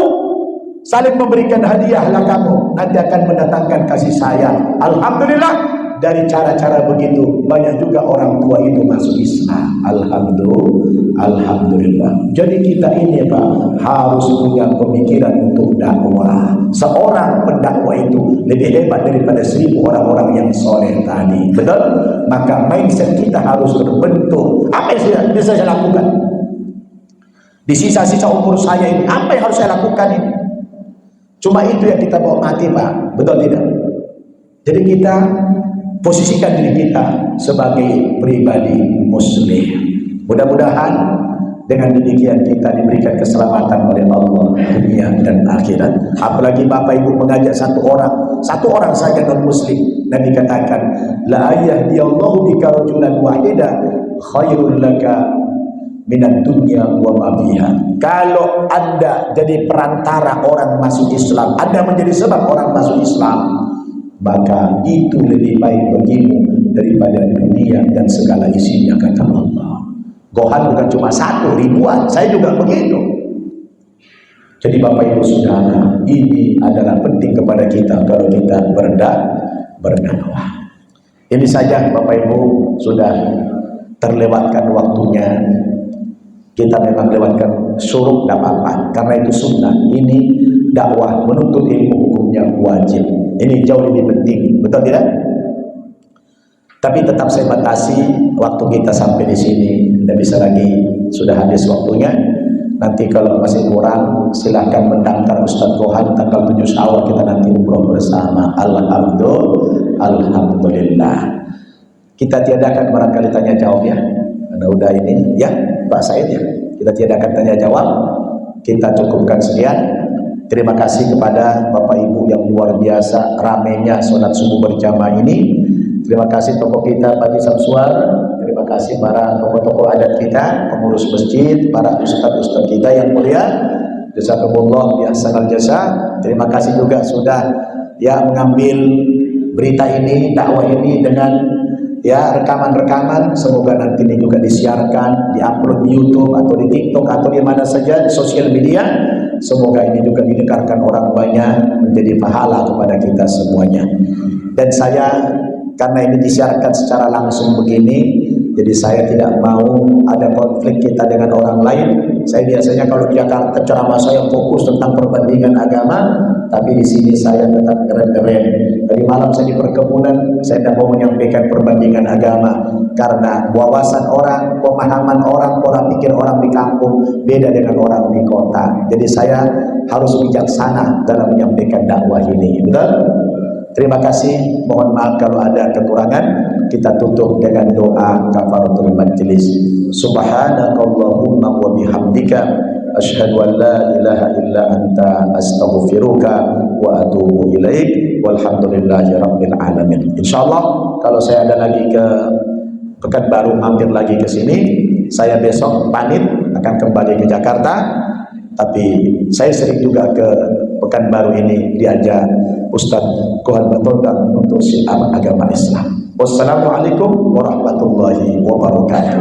saling memberikan hadiahlah kamu, nanti akan mendatangkan kasih sayang. Alhamdulillah, dari cara-cara begitu banyak juga orang tua itu masuk Islam. Alhamdulillah. Jadi kita ini Pak harus punya pemikiran untuk dakwah. Seorang pendakwah itu lebih hebat daripada 1000 orang-orang yang soleh tadi. Betul? Maka mindset kita harus terbentuk. Apa yang bisa saya lakukan di sisa-sisa umur saya ini? Apa yang harus saya lakukan ini? Cuma itu yang kita bawa mati Pak. Betul tidak? Jadi kita posisikan diri kita sebagai pribadi muslim. Mudah-mudahan dengan demikian kita diberikan keselamatan oleh Allah dunia dan akhirat. Apalagi Bapak Ibu mengajak satu orang saja non muslim. Nabi katakan, la yahdiyallahu bika rajulan wahida khairul laka minad dunya wa ma fiha. Kalau Anda jadi perantara orang masuk Islam, Anda menjadi sebab orang masuk Islam, maka itu lebih baik bagimu daripada dunia dan segala isinya, kata Allah. Gohan bukan cuma 1, ribuan. Saya juga begitu. Jadi Bapak Ibu Saudara, ini adalah penting kepada kita kalau kita berdakwah. Ini saja Bapak Ibu, sudah terlewatkan waktunya. Kita memang lewatkan syuruk, tidak apa-apa, karena itu sunnah. Ini dakwah menuntut ilmu hukumnya wajib. Ini jauh lebih penting, betul tidak? Tapi tetap saya batasi waktu kita sampai di sini. Tidak bisa lagi, sudah habis waktunya. Nanti kalau masih kurang silahkan mendaftar Ustadz Gohan, tanggal 7 Syawal kita nanti umroh bersama. Alhamdulillah. Kita tiadakan barangkali tanya jawab ya, karena udah ini ya Pak Said ya, kita tiadakan tanya jawab, kita cukupkan sekian. Terima kasih kepada Bapak Ibu yang luar biasa ramenya sholat subuh berjamaah ini. Terima kasih tokoh kita Pak Samsuar, terima kasih para tokoh-tokoh adat kita, pengurus masjid, para ustadz-ustadz kita yang mulia. Jazakumullah bi ahsanil jasa. Terima kasih juga sudah ya mengambil berita ini, dakwah ini dengan ya rekaman-rekaman. Semoga nanti ini juga disiarkan, diupload di YouTube atau di TikTok atau di mana saja di sosial media. Semoga ini juga didengarkan orang banyak, menjadi pahala kepada kita semuanya. Dan saya karena ini disiarkan secara langsung begini, jadi saya tidak mau ada konflik kita dengan orang lain. Saya biasanya kalau di Jakarta ceramah saya fokus tentang perbandingan agama, tapi di sini saya tetap keren-keren. Tadi malam saya di perkebunan, saya tidak mau menyampaikan perbandingan agama karena wawasan orang, pemahaman orang, pola pikir orang di kampung beda dengan orang di kota. Jadi saya harus bijaksana dalam menyampaikan dakwah ini. Betul? Terima kasih, mohon maaf kalau ada kekurangan. Kita tutup dengan doa kafaratul majlis. Subhanakallahumma wa bihamdika asyhadu an la ilaha illa anta astaghfiruka wa atubu ilaik. Walhamdulillahi rabbil alamin. Insyaallah kalau saya ada lagi ke Pekanbaru, mampir lagi ke sini. Saya besok pamit akan kembali ke Jakarta. Tapi saya sering juga ke Pekanbaru ini diajak Ustadz Gohan Batodang untuk syiar agama Islam. Wassalamualaikum warahmatullahi wabarakatuh.